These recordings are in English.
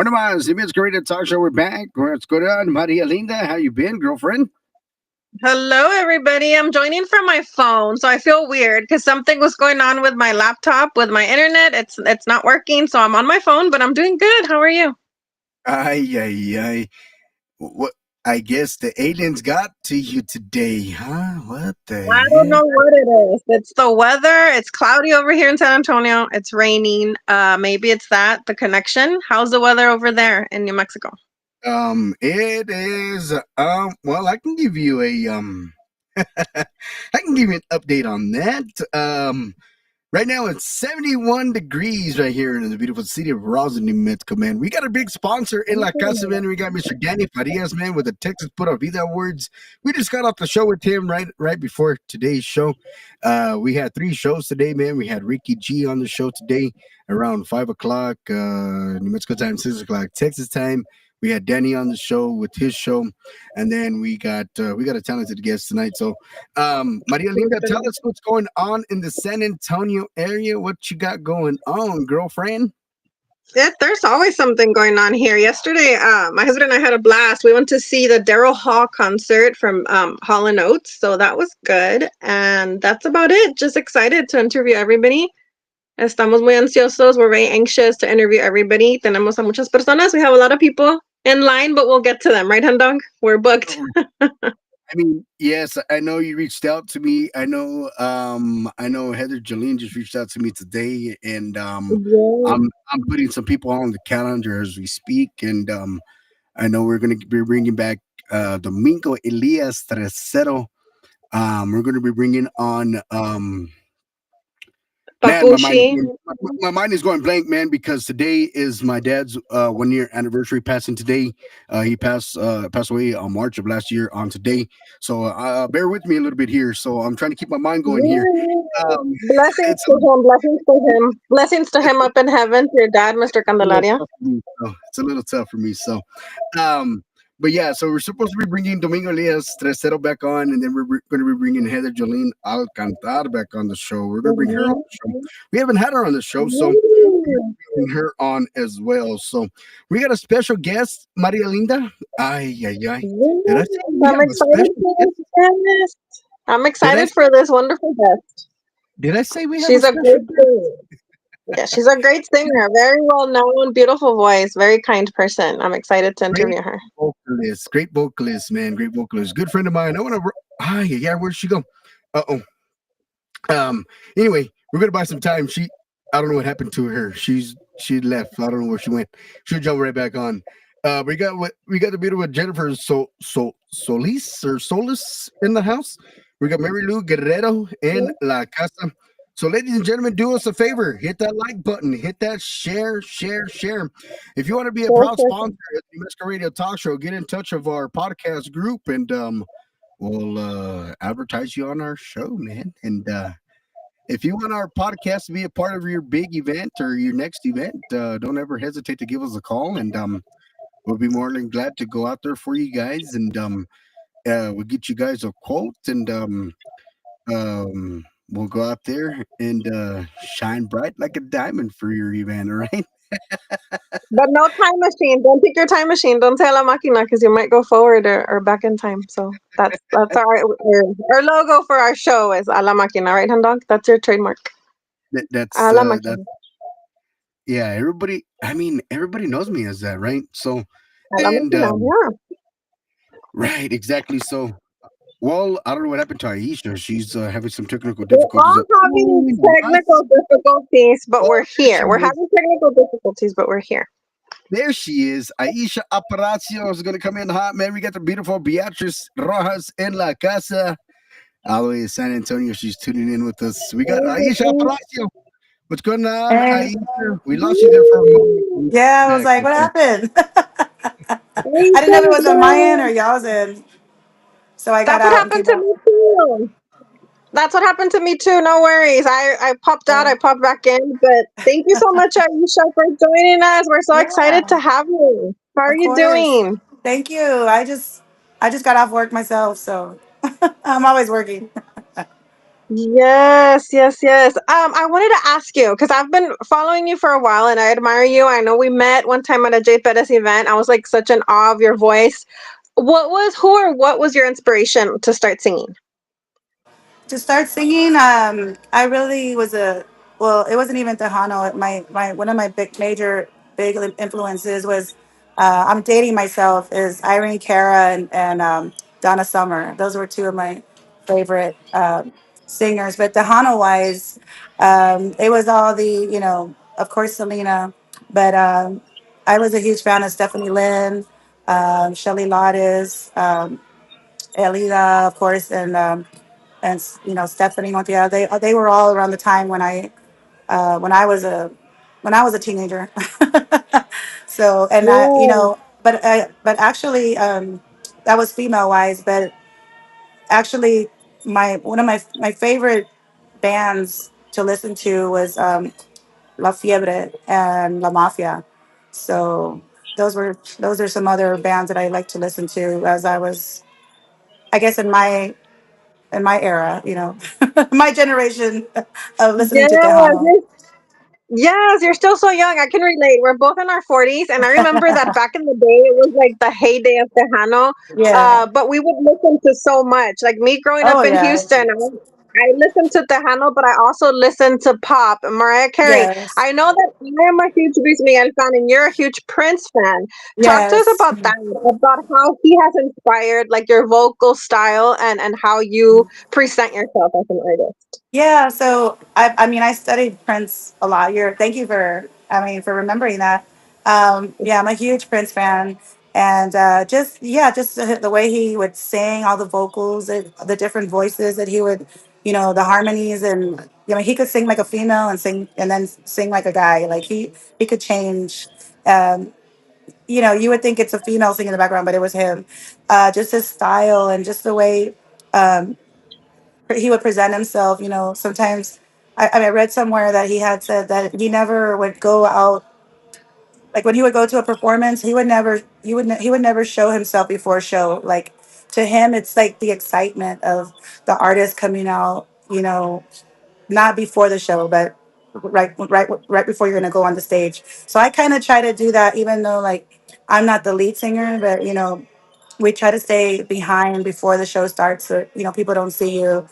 One of my It's great to talk show. We're back. What's going on, Maria Linda? How you been, girlfriend? Hello, everybody. I'm joining from my phone, so I feel weird because something was going on with my laptop, with my internet. It's not working, so I'm on my phone, but I'm doing good. How are you? Ay, ay, ay. What? I guess the aliens got to you today, huh? What the I don't heck? know what it is. It's the weather. It's cloudy over here in San Antonio. It's raining. Maybe it's that the connection. How's the weather over there in New Mexico? It is. Well, I can give you a I can give you an update on that. Right now it's 71 degrees right here in the beautiful city of Roslyn, New Mexico, man. We got a big sponsor in La Casa, man. We got Mr. Danny Farias, man, with the Texas Pura Vida Awards. We just got off the show with him right before today's show. We had 3 shows today, man. We had Ricky G on the show today around 5 o'clock, New Mexico time, 6 o'clock, Texas time. We had Danny on the show with his show, and then we got a talented guest tonight. So Maria Linda, tell us what's going on in the San Antonio area. What you got going on, girlfriend? There's always something going on here. Yesterday, my husband and I had a blast. We went to see the Daryl Hall concert from Hall and Oates, so that was good. And that's about it. Just excited to interview everybody. Estamos muy ansiosos. We're very anxious to interview everybody. Tenemos a muchas personas. We have a lot of people in line, but we'll get to them, right, Handong? We're booked. I mean, yes, I know you reached out to me. I know Heather Jolene just reached out to me today, and Yeah. I'm putting some people on the calendar as we speak, and I know we're going to be bringing back Domingo Elias Tercero. We're going to be bringing on man, Papushi. my mind is going blank, man, because today is my dad's 1 year anniversary passing today. He passed away on March of last year on today. So bear with me a little bit here. So I'm trying to keep my mind going here. Yeah. Um, Blessings it's to him. Blessings to him. Blessings to him up in heaven. To your dad, Mr. a little Candelaria. tough for me. So it's a little tough for me. So, um, but yeah, so we're supposed to be bringing Domingo Elias Tresero back on, and then we're going to be bringing Heather Jolene Alcantar back on the show. We're going to bring her on the show. We haven't had her on the show, so Mhm. bring her on as well. So we got a special guest, Maria Linda. Ay, ay, ay. Did I say Yes, we I'm have a excited special for guest? this guest. I'm Did I excited say, for this wonderful guest. did I say we have a She's a special great guest? singer. Yeah, she's a great singer. Very well known, beautiful voice, very kind person. I'm excited to Great interview her. great vocalist, man, great vocalist. Good friend of mine. I want to. Ay, yeah, where'd she go? Uh oh. Anyway, we're gonna buy some time. I don't know what happened to her. She left. I don't know where she went. She'll jump right back on. We got the beautiful Jennifer Solis or Solis in the house. We got Mary Lou Guerrero in La Casa. So, ladies and gentlemen, do us a favor. Hit that like button. Hit that share. If you want to be a Sure, proud sure, sponsor at the Mexico Radio Talk Show, get in touch with our podcast group and we'll advertise you on our show, man. And if you want our podcast to be a part of your big event or your next event, don't ever hesitate to give us a call, and we'll be more than glad to go out there for you guys, and we'll get you guys a quote, and we'll go out there and shine bright like a diamond for your event. All right. but no time machine. Don't pick your time machine. Don't say la máquina because you might go forward or back in time. So that's our logo for our show is a la máquina, right, Handong? That's your trademark. That, A that's la that. máquina. Yeah. Everybody. I mean, everybody knows me as that, right? So, A la and máquina. Yeah. right, exactly. So, well, I don't know what happened to Aisha. She's having some technical We're difficulties. all having Oh, technical difficulties, but oh, we're there she here. We're is. having technical difficulties, but we're here. There she is. Aisha Aparicio is going to come in hot, man. We got the beautiful Beatrice Rojas in La Casa. All the way in San Antonio. She's tuning in with us. We got Aisha Aparicio. What's going on, Hey. Aisha? We lost you there for a moment. We'll get Yeah, I you was back like, what again. happened? I didn't know if it was on my end or Ethan, y'all's end. So I got that's what out and happened came to back. me too. That's what happened to me too. No worries. I popped out, I Oh, popped back in. But thank you so much, Aisha, for joining us. We're so excited to yeah, have you. How are of you course. doing? Thank you. I just got off work myself, so I'm always working. Yes, yes, yes. I wanted to ask you because I've been following you for a while and I admire you. I know we met one time at a Jade Bettis event. I was like such an awe of your voice. Who or what was your inspiration to start singing? To start singing, I really was a well. It wasn't even Tejano. My one of my big influences was I'm dating myself is Irene Cara and Donna Summer. Those were two of my favorite singers. But Tejano wise, it was all the of course Selena, but I was a huge fan of Stephanie Lynn, Shelly Lottes, Elida, of course, and Stephanie Montreal. They were all around the time when I was a when I was a teenager. So and Yeah. but actually that was female wise, but actually my one of my favorite bands to listen to was La Fiebre and La Mafia. So those are some other bands that I like to listen to as I was, I guess, in my era, my generation of listening to Tejano. Yes, yes, you're still so young. I can relate. We're both in our 40s, and I remember that back in the day, it was like the heyday of Tejano. Yeah. But we would listen to so much. Like me growing up Oh in yeah. Houston, I listened to Tejano, but I also listened to pop and Mariah Carey. Yes. I know that I am a huge Luis Miguel fan, and you're a huge Prince fan. Talk to us Yes. about that, about how he has inspired like your vocal style and how you present yourself as an artist. Yeah, so I mean, I studied Prince a lot. Thank you for, I mean, for remembering that. Yeah, I'm a huge Prince fan, and just the way he would sing, all the vocals, the different voices that he would, the harmonies, and he could sing like a female and sing and then sing like a guy. Like he could change. Um, you would think it's a female singing in the background, but it was him. Just his style and just the way. Um, he would present himself. Sometimes I read somewhere that he had said that he never would go out. Like when he would go to a performance, he would never show himself before a show. Like to him, it's like the excitement of the artist coming out. Not before the show, but right before you're gonna go on the stage. So I kind of try to do that, even though like I'm not the lead singer, but we try to stay behind before the show starts so people don't see you,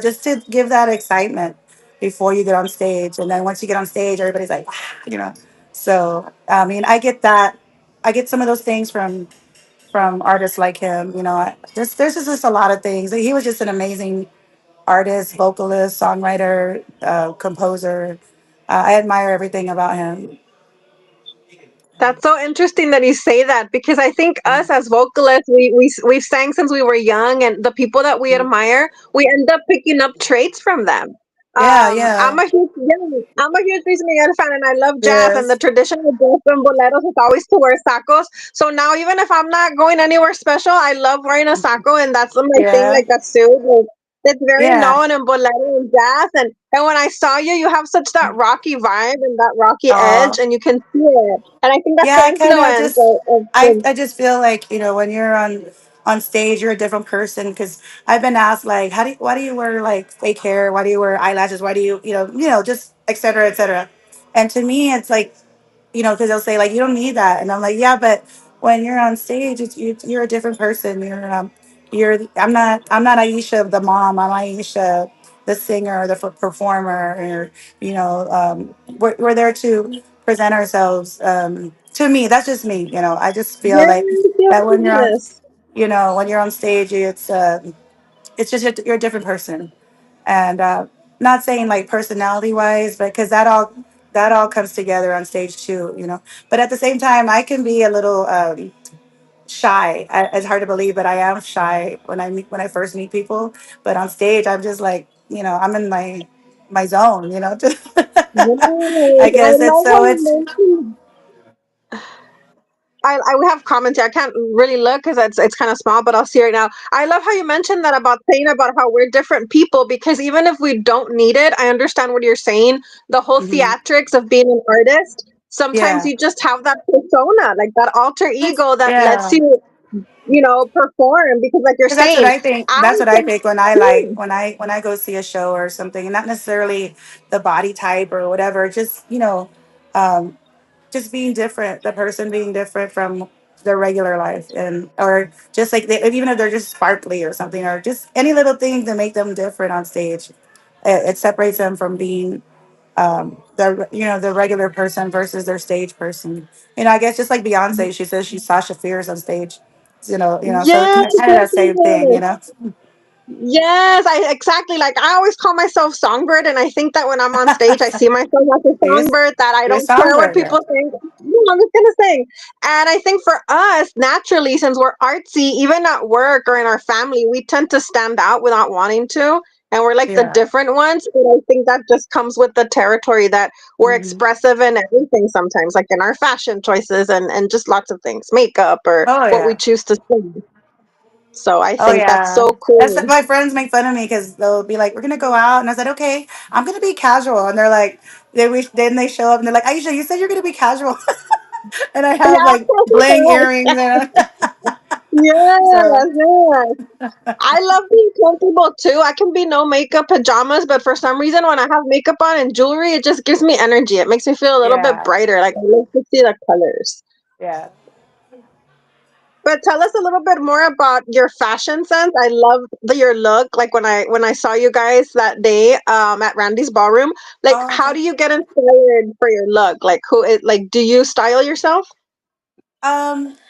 just to give that excitement before you get on stage. And then once you get on stage, everybody's like, wow, so I mean, I get some of those things from artists like him. There's just a lot of things. He was just an amazing artist, vocalist, songwriter, composer. I admire everything about him. That's so interesting that you say that because I think us as vocalists, we've sang since we were young, and the people that we admire, we end up picking up traits from them. Yeah, yeah. I'm a huge Luis Miguel fan, and I love jazz. And the Yes. tradition of jazz and boleros is always to wear sacos. So now, even if I'm not going anywhere special, I love wearing a saco, and that's my thing, Yeah. like a suit. Like, it's very Yeah. known in bolero and jazz, and when I saw you, you have such that rocky vibe and that rocky edge, Oh, and you can see it. And I think that's yeah. the I kind of influence just, of I, the I just feel like when you're on stage, you're a different person. Because I've been asked like, why do you wear like fake hair? Why do you wear eyelashes? Why do just et cetera, et cetera. And to me, it's like because they'll say like you don't need that, and I'm like, yeah, but when you're on stage, you're a different person. I'm not Aisha the mom. I'm Aisha the singer, the performer, or we're there to present ourselves. To me, that's just me. I just feel yes, like yes, that yes. when you're on stage, it's just you're a different person. And not saying like personality wise, but because that all comes together on stage too. But at the same time, I can be a little shy. It's hard to believe, but I am shy when I first meet people. But on stage, I'm just like I'm in my zone. I Yes. I guess it's love how so you it's mentioned. I we have comments here. I can't really look because it's kind of small, but I'll see right now. I love how you mentioned that about saying about how we're different people because even if we don't need it, I understand what you're saying. The whole mhm. theatrics of being an artist. Sometimes Yeah. you just have that persona, like that alter ego that lets Yeah. you perform because like you're Because that's what saying, I think. I That's what I can think when I like see. when I go see a show or something, and not necessarily the body type or whatever. Just um, just being different. The person being different from their regular life, and or just like even if they're just sparkly or something, or just any little thing to make them different on stage. It separates them from being the the regular person versus their stage person. I guess just like Beyonce, she says she's Sasha Fierce on stage. So Yes, kind of that same thing. yes, I exactly like I always call myself songbird, and I think that when I'm on stage, I see myself as a You're, songbird that I you're a don't care what songbird, yeah. people think. I'm just gonna sing. And I think for us, naturally, since we're artsy, even at work or in our family, we tend to stand out without wanting to. And we're like the Yeah. different ones. But I think that just comes with the territory that we're Mhm. expressive in everything sometimes, like in our fashion choices and just lots of things, makeup or Oh what we yeah. choose to sing. So I Oh think that's yeah. so That's cool. my friends make fun of me because they'll be like, "We're gonna go out," and I said, "Okay, I'm gonna be casual," and they're like, then they show up and they're like, "Aisha, you said you're gonna be casual," and I have like bling earrings and Yes, so yes. I love being comfortable too. I can be no makeup pajamas, but for some reason, when I have makeup on and jewelry, it just gives me energy. It makes me feel a little bit yeah, brighter. Like I love to see the colors. yeah. But tell us a little bit more about your fashion sense. I love your look. Like when I saw you guys that day at Randy's ballroom. Like, Oh, how do thank you you. get inspired for your look? Like, like, do you style yourself?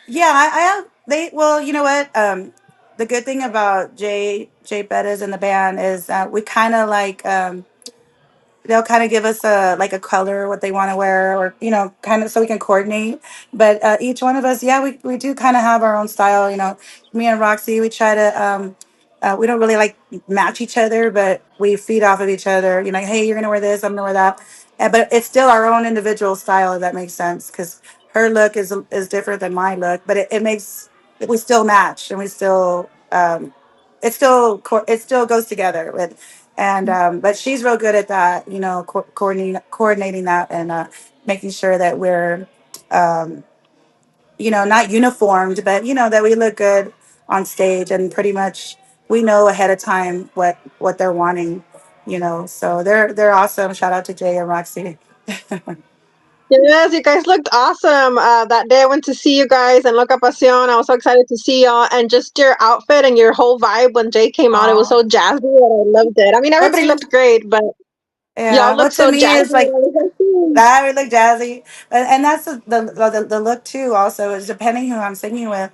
Yeah, I have they. Well, you know what? The good thing about Jay Bettis and the band is we kind of like they'll kind of give us a like a color what they want to wear or kind of so we can coordinate, but each one of us, yeah, we do kind of have our own style. Me and Roxy, we try to we don't really like match each other, but we feed off of each other. Hey, you're gonna wear this, I'm gonna wear that. But it's still our own individual style, if that makes sense, because her look is different than my look, but it makes we still match, and we still it still goes together with. And but she's real good at that, coordinating that, and making sure that we're um, not uniformed, but that we look good on stage, and pretty much we know ahead of time what they're wanting. So they're awesome. Shout out to Jay and Roxy. Yes, you guys looked awesome. That day I went to see you guys and Loca Pasión. I was so excited to see y'all and just your outfit and your whole vibe when Jay came out. It was Aw. so jazzy and I loved it. I mean, Well, everybody looked great, but y'all yeah. Well, looked to so me, jazzy. it's And like I was like, "Hmm." that we look jazzy, and that's the look too. Also, is depending who I'm singing with,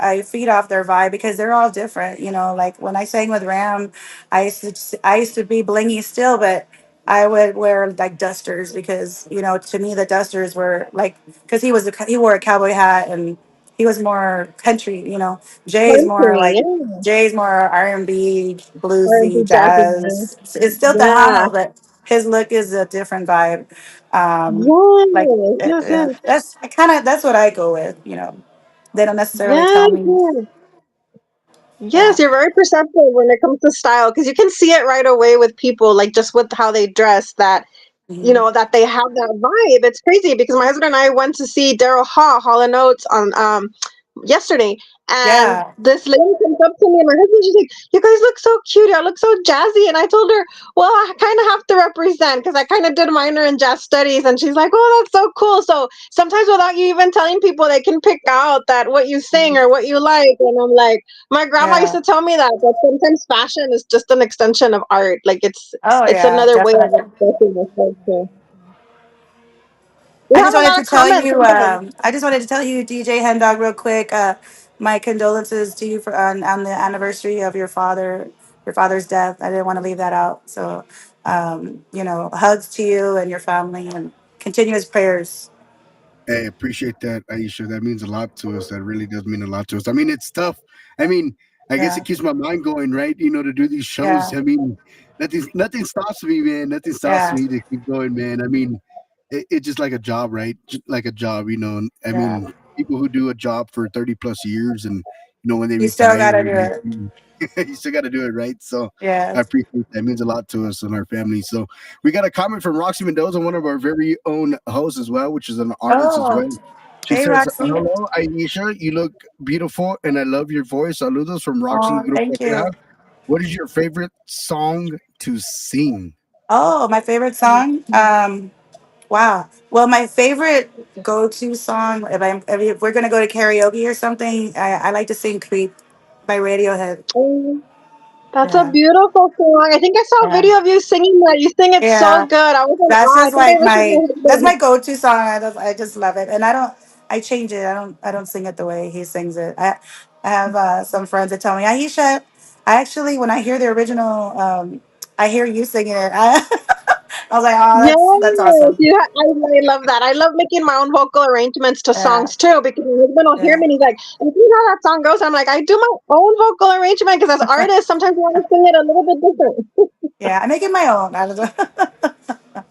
I feed off their vibe because they're all different. Like when I sang with Ram, I used to be blingy still, but I would wear like dusters because to me the dusters were like because he wore a cowboy hat and he was more country. Country, yeah. Jay's more R&B, R&B bluesy, jazzy, yeah. jazz. It's still Yeah. Tejano, but his look is a different vibe. Like Yes, yes, yes. that's what I go with. They don't necessarily tell Yes, me. yes. Yes, Yeah. you're very perceptive when it comes to style because you can see it right away with people, like just with how they dress, that Mhm. that they have that vibe. It's crazy because my husband and I went to see Daryl Hall and Oates on yesterday, and Yeah. this lady comes up to me, and my husband, she's like, "You guys look so cute. Y'all look so jazzy." And I told her, "Well, I kind of have to represent because I kind of did minor in jazz studies." And she's like, "Oh, that's so cool." So sometimes without you even telling people, they can pick out that what you sing Mhm. or what you like. And I'm like, my grandma used Yeah. to tell me that sometimes fashion is just an extension of art. Like Oh it's yeah, another way of definitely. expressing yourself. So we I have just a wanted lot to of tell comments. you. I just wanted to tell you, DJ Hendog, real quick. My condolences to you for on the anniversary of your father's death. I didn't want to leave that out. So, hugs to you and your family, and continuous prayers. Hey, appreciate that, Aisha. That means a lot to us. That really does mean a lot to us. I mean, it's tough. I mean, I guess Yeah. it keeps my mind going, right? To do these shows. Yeah. I mean, nothing stops me, man. Nothing stops Yeah. me to keep going, man. I mean, it's just like a job, right? Just like a job. I Yeah. mean, people who do a job for 30 plus years and when they You still gotta retire, do it. you still got to do it, right? So I Yeah. appreciate that. It means a lot to us and our family. So we got a comment from Roxy Mendoza, one of our very own hosts as well, which is an artist as Oh, well. She Hey, says, Roxy. "Hello, Aisha. You look beautiful, and I love your voice. Saludos from Roxy Oh, Grupo thank Teja. you. What is your favorite song to sing?" Oh, my favorite song. Wow. Well, my favorite go-to song, if we're gonna go to karaoke or something, I like to sing "Creep" by Radiohead. Oh, that's a Yeah, beautiful song. I think I saw a yeah, video of you singing that. You sing it so yeah. good. I was like, That's oh, I just think I like wish my I that's had my go-to song. I just love it, and I change it. I don't sing it the way he sings it. I have some friends that tell me, Aisha, I actually when I hear the original, I hear you singing it. I was like, oh, Yes, that's awesome. I love that. I love making my own vocal arrangements to Yeah, songs too because my husband will hear yeah, me and he's like, "And you know how that song goes?" I'm like, I do my own vocal arrangement because as artists, sometimes we want to sing it a little bit different. yeah. I make it my own. I don't know.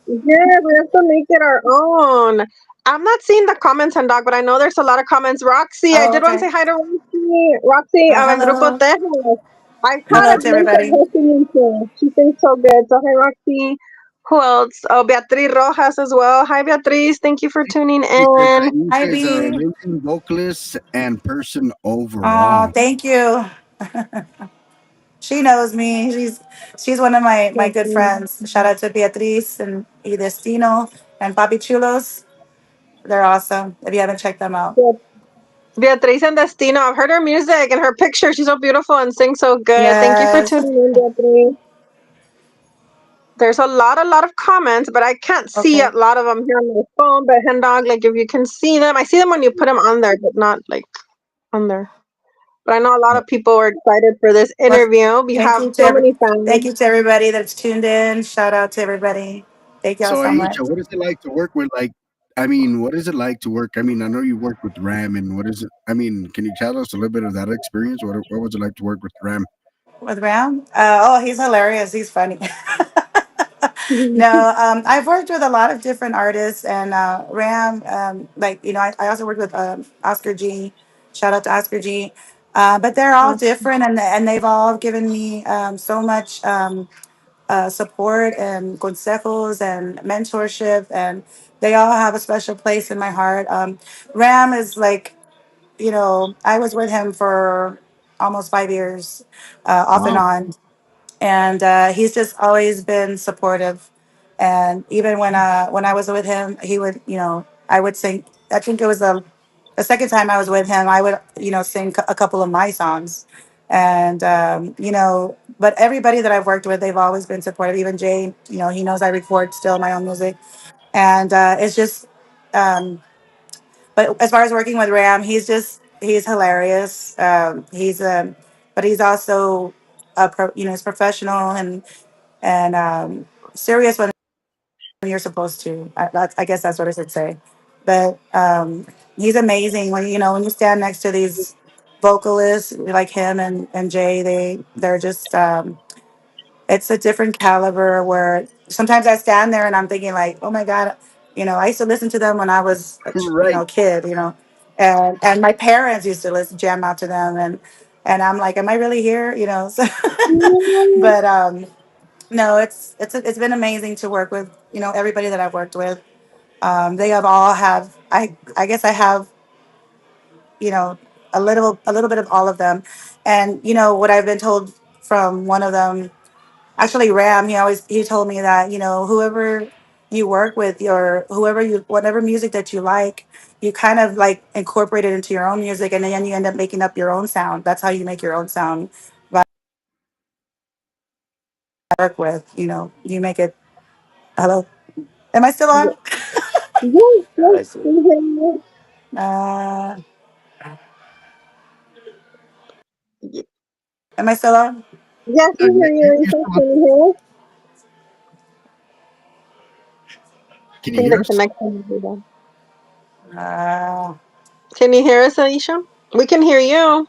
Yeah, we have to make it our own. I'm not seeing the comments on Dog, but I know there's a lot of comments. Roxy, I Oh, did want to okay. say hi to Roxy. Roxy, en Grupo Hello, Texas. I caught hello a to glimpse of everybody. her singing too. She sings so good. So hi, Roxy. Who else? Oh, Beatriz Rojas as well. Hi, Beatriz. Thank you for tuning She says in. Hi, Aisha is an B. amazing vocalist and person Oh, overall. thank you. She knows me. She's one of my good friends. Shout out to Beatriz and Destino and Papi Chulos. They're awesome. If you haven't checked them out. Beatriz and Destino. I've heard her music and her picture. She's so beautiful and sings so good. Thank you for Yes. tuning in, Beatriz. There's a lot of comments, but I can't see a Okay. lot of them here on my phone. But Hen Dog, like if you can see them, I see them when you put them on there, but not like on there. But I know a lot of people are excited for this Well, interview. We thank have you to so many thank fans. you to everybody that's tuned in. Shout out to everybody. Thank y'all So, so much. Aisha, what is it like to work with like? I mean, what is it like to work? I mean, I know you worked with Ram, and what is it? I mean, can you tell us a little bit of that experience? What was it like to work with Ram? With Ram? Oh, he's hilarious. He's funny. No, I've worked with a lot of different artists, and Ram, like I also worked with Oscar G. Shout out to Oscar G. But they're all different, and they've all given me so much support and consejos and mentorship, and they all have a special place in my heart. Ram is like I was with him for almost 5 years, off and Wow. on, and he's just always been supportive. And even when I was with him, he would I would sing. I think it was the second time I was with him. I would sing a couple of my songs, and But everybody that I've worked with, they've always been supportive. Even Jay, he knows I record still my own music, and it's just. But as far as working with Ram, he's hilarious. But he's also he's professional and serious when you're supposed to. I guess that's what I should say. But he's amazing when when you stand next to these vocalists like him and Jay. They're just it's a different caliber where sometimes I stand there and I'm thinking like, oh my God, I used to listen to them when I was Right. a kid, and my parents used to listen jam out to them and I'm like, am I really here? So, but no, it's been amazing to work with everybody that I've worked with. They have all have I guess I have you know a little bit of all of them, and what I've been told from one of them. Actually, Ram, he told me that whoever you work with, your whoever you whatever music that you like, you kind of like incorporate it into your own music, and then you end up making up your own sound. That's how you make your own sound. But I work with, you make it. Hello, am I still on? Yes, yes, I see. we hear you. Uh, am I still on? Yes, we hear you. You Can still have, you hear us? I can you think hear the us? connection is bad. Uh, Can you hear us, Aisha? We can hear you.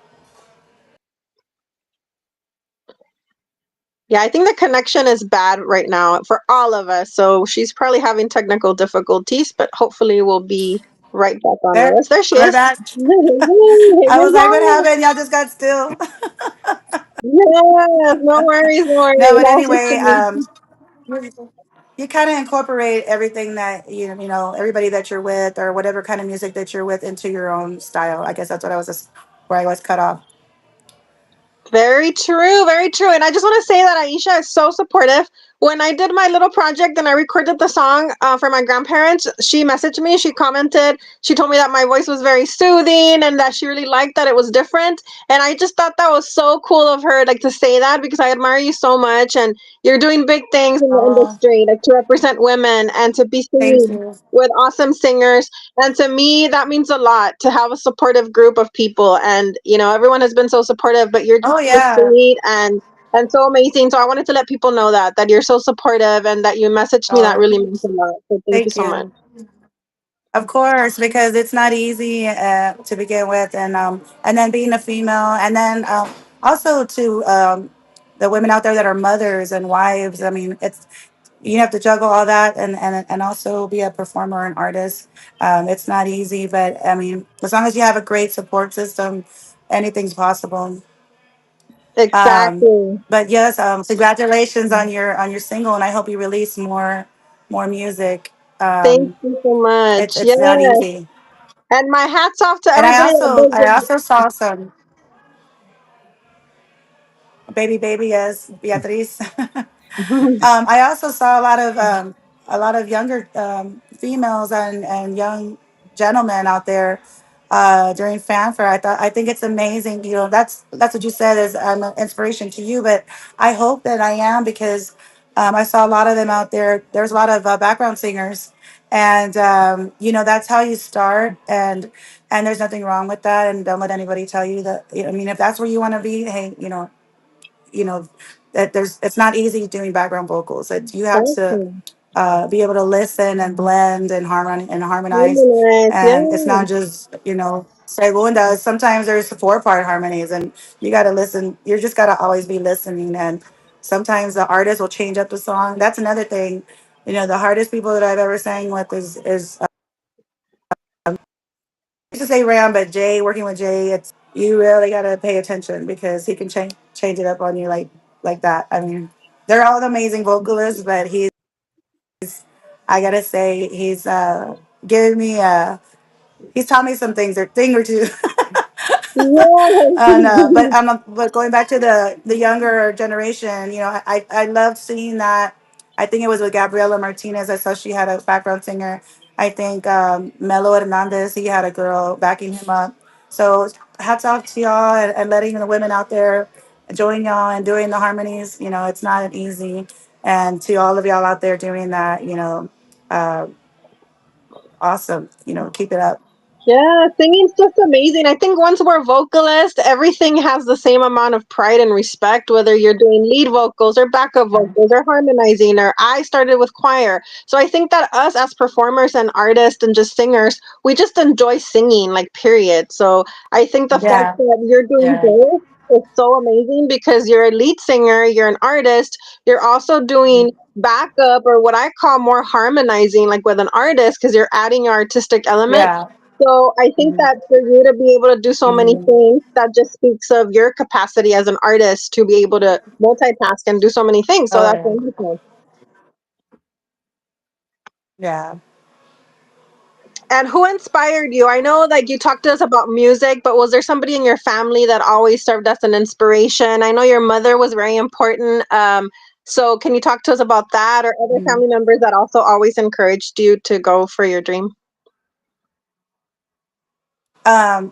Yeah, I think the connection is bad right now for all of us. So she's probably having technical difficulties, but hopefully we'll be right back on our there, list. There she we're is. back. Hey, I was like, what Gonzalo. happened? Y'all just got still. Yes, no worries, no No, worries. but I was just anyway, saying. you kind of incorporate everything that you know everybody that you're with or whatever kind of music that you're with into your own style. I guess that's what I was just where I was cut off. Very true, very true. And I just want to say that Aisha is so supportive. When I did my little project and I recorded the song for my grandparents, she messaged me, she commented, she told me that my voice was very soothing and that she really liked that it was different. And I just thought that was so cool of her, like to say that because I admire you so much and you're doing big things in the Oh, industry, like to represent women and to be thank singing you. with awesome singers. And to me, that means a lot to have a supportive group of people. And everyone has been so supportive, but you're just Oh so yeah. sweet and so amazing. So I wanted to let people know that you're so supportive and that you messaged me. That Oh, really means a lot. So thank you thank so much. you. Of course, because it's not easy to begin with, and then being a female, and then also to the women out there that are mothers and wives. I mean, it's you have to juggle all that and also be a performer and artist. It's not easy, but I mean, as long as you have a great support system, anything's possible. Um, Exactly. but yes, congratulations on your single, and I hope you release more music. Thank Um, you so much. it's not Yes. easy. And my hats off to And everybody that does I that. also saw some baby, yes, Beatriz. I also saw a lot of younger females and young gentlemen out there during fanfare. I think it's amazing. You know, that's what you said is I'm an inspiration to you, but I hope that I am because I saw a lot of them out there. There's a lot of background singers, and you know that's how you start, and there's nothing wrong with that. And don't let anybody tell you that. I mean, if that's where you want to be, hey, you know that there's it's not easy doing background vocals that you have to Exactly. be able to listen and blend and harmonize, Harmonize. and it's Yeah. not just segunda. Sometimes there's 4-part harmonies and you got to listen. You just got to always be listening, and sometimes the artist will change up the song. That's another thing. You know, the hardest people that I've ever sang with is I used to say Ram, but Jay, working with Jay, it's you really gotta pay attention because he can change it up on you like that. I mean, they're all amazing vocalists, but I gotta say he's given me he's taught me some things or thing or two. And Yeah. but going back to the younger generation, you know, I loved seeing that. I think it was with Gabriela Martinez. I saw she had a background singer. I think Melo Hernandez, he had a girl backing him up. So hats off to y'all and letting the women out there join y'all and doing the harmonies. You know, it's not easy. And to all of y'all out there doing that, you know, uh, awesome. You know, keep it up. Yeah, singing's just amazing. I think once we're vocalists, everything has the same amount of pride and respect, whether you're doing lead vocals or backup vocals or harmonizing, or I started with choir. So I think that us as performers and artists and just singers, we just enjoy singing, like, period. So I think the fact Yeah, that you're doing yeah, both is so amazing because you're a lead singer, you're an artist, you're also doing backup or what I call more harmonizing, like with an artist, because you're adding your artistic element. yeah. So I think Mhm, that for you to be able to do so many mhm. things, that just speaks of your capacity as an artist to be able to multitask and do so many things. So Oh that's yeah, wonderful. yeah. And who inspired you? I know like you talked to us about music, but was there somebody in your family that always served as an inspiration? I know your mother was very important. So can you talk to us about that or other Mhm. family members that also always encouraged you to go for your dream?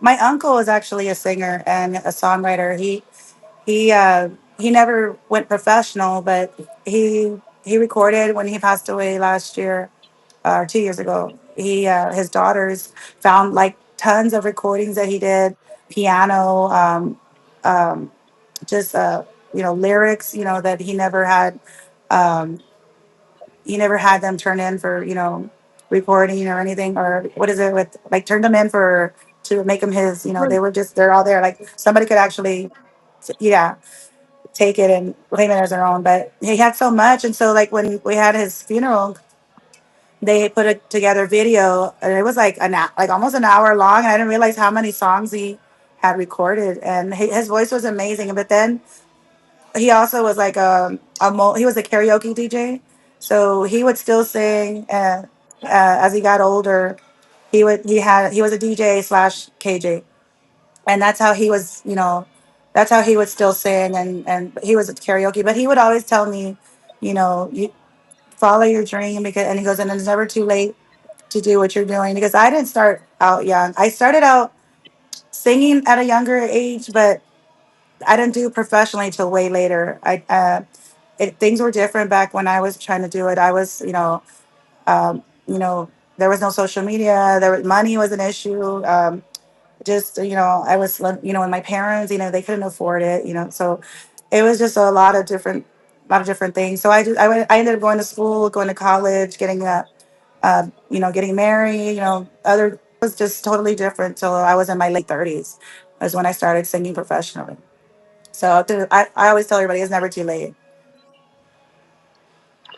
My uncle is actually a singer and a songwriter. He uh, he never went professional, but he recorded when he passed away last year or 2 years ago. He his daughters found like tons of recordings that he did, piano, um, just you know lyrics, you know that um, he never had them turn in for recording or anything or what is it with like turned them in for to make them his. You know they were just they're all there like somebody could actually yeah take it and claim it as their own. But he had so much, and so like when we had his funeral, they put a together video, and it was like like almost an hour long. And I didn't realize how many songs he had recorded, and his voice was amazing. But then he also was like he was a karaoke DJ, So he would still sing, as he got older. He was a DJ slash KJ, and that's how he was. That's how he would still sing, and he was at karaoke. But he would always tell me, you follow your dream, because, and he goes, and it's never too late to do what you're doing, because I didn't start out young. I started out singing at a younger age, but I didn't do it professionally till way later. Things were different back when I was trying to do it. I was, um, you know, there was no social media. Money was an issue. Just, I was, and my parents, they couldn't afford it. So it was just a lot of different things. So I ended up going to school, going to college, getting married. Other was just totally different till I was in my late 30s. Was when I started singing professionally. So I always tell everybody it's never too late.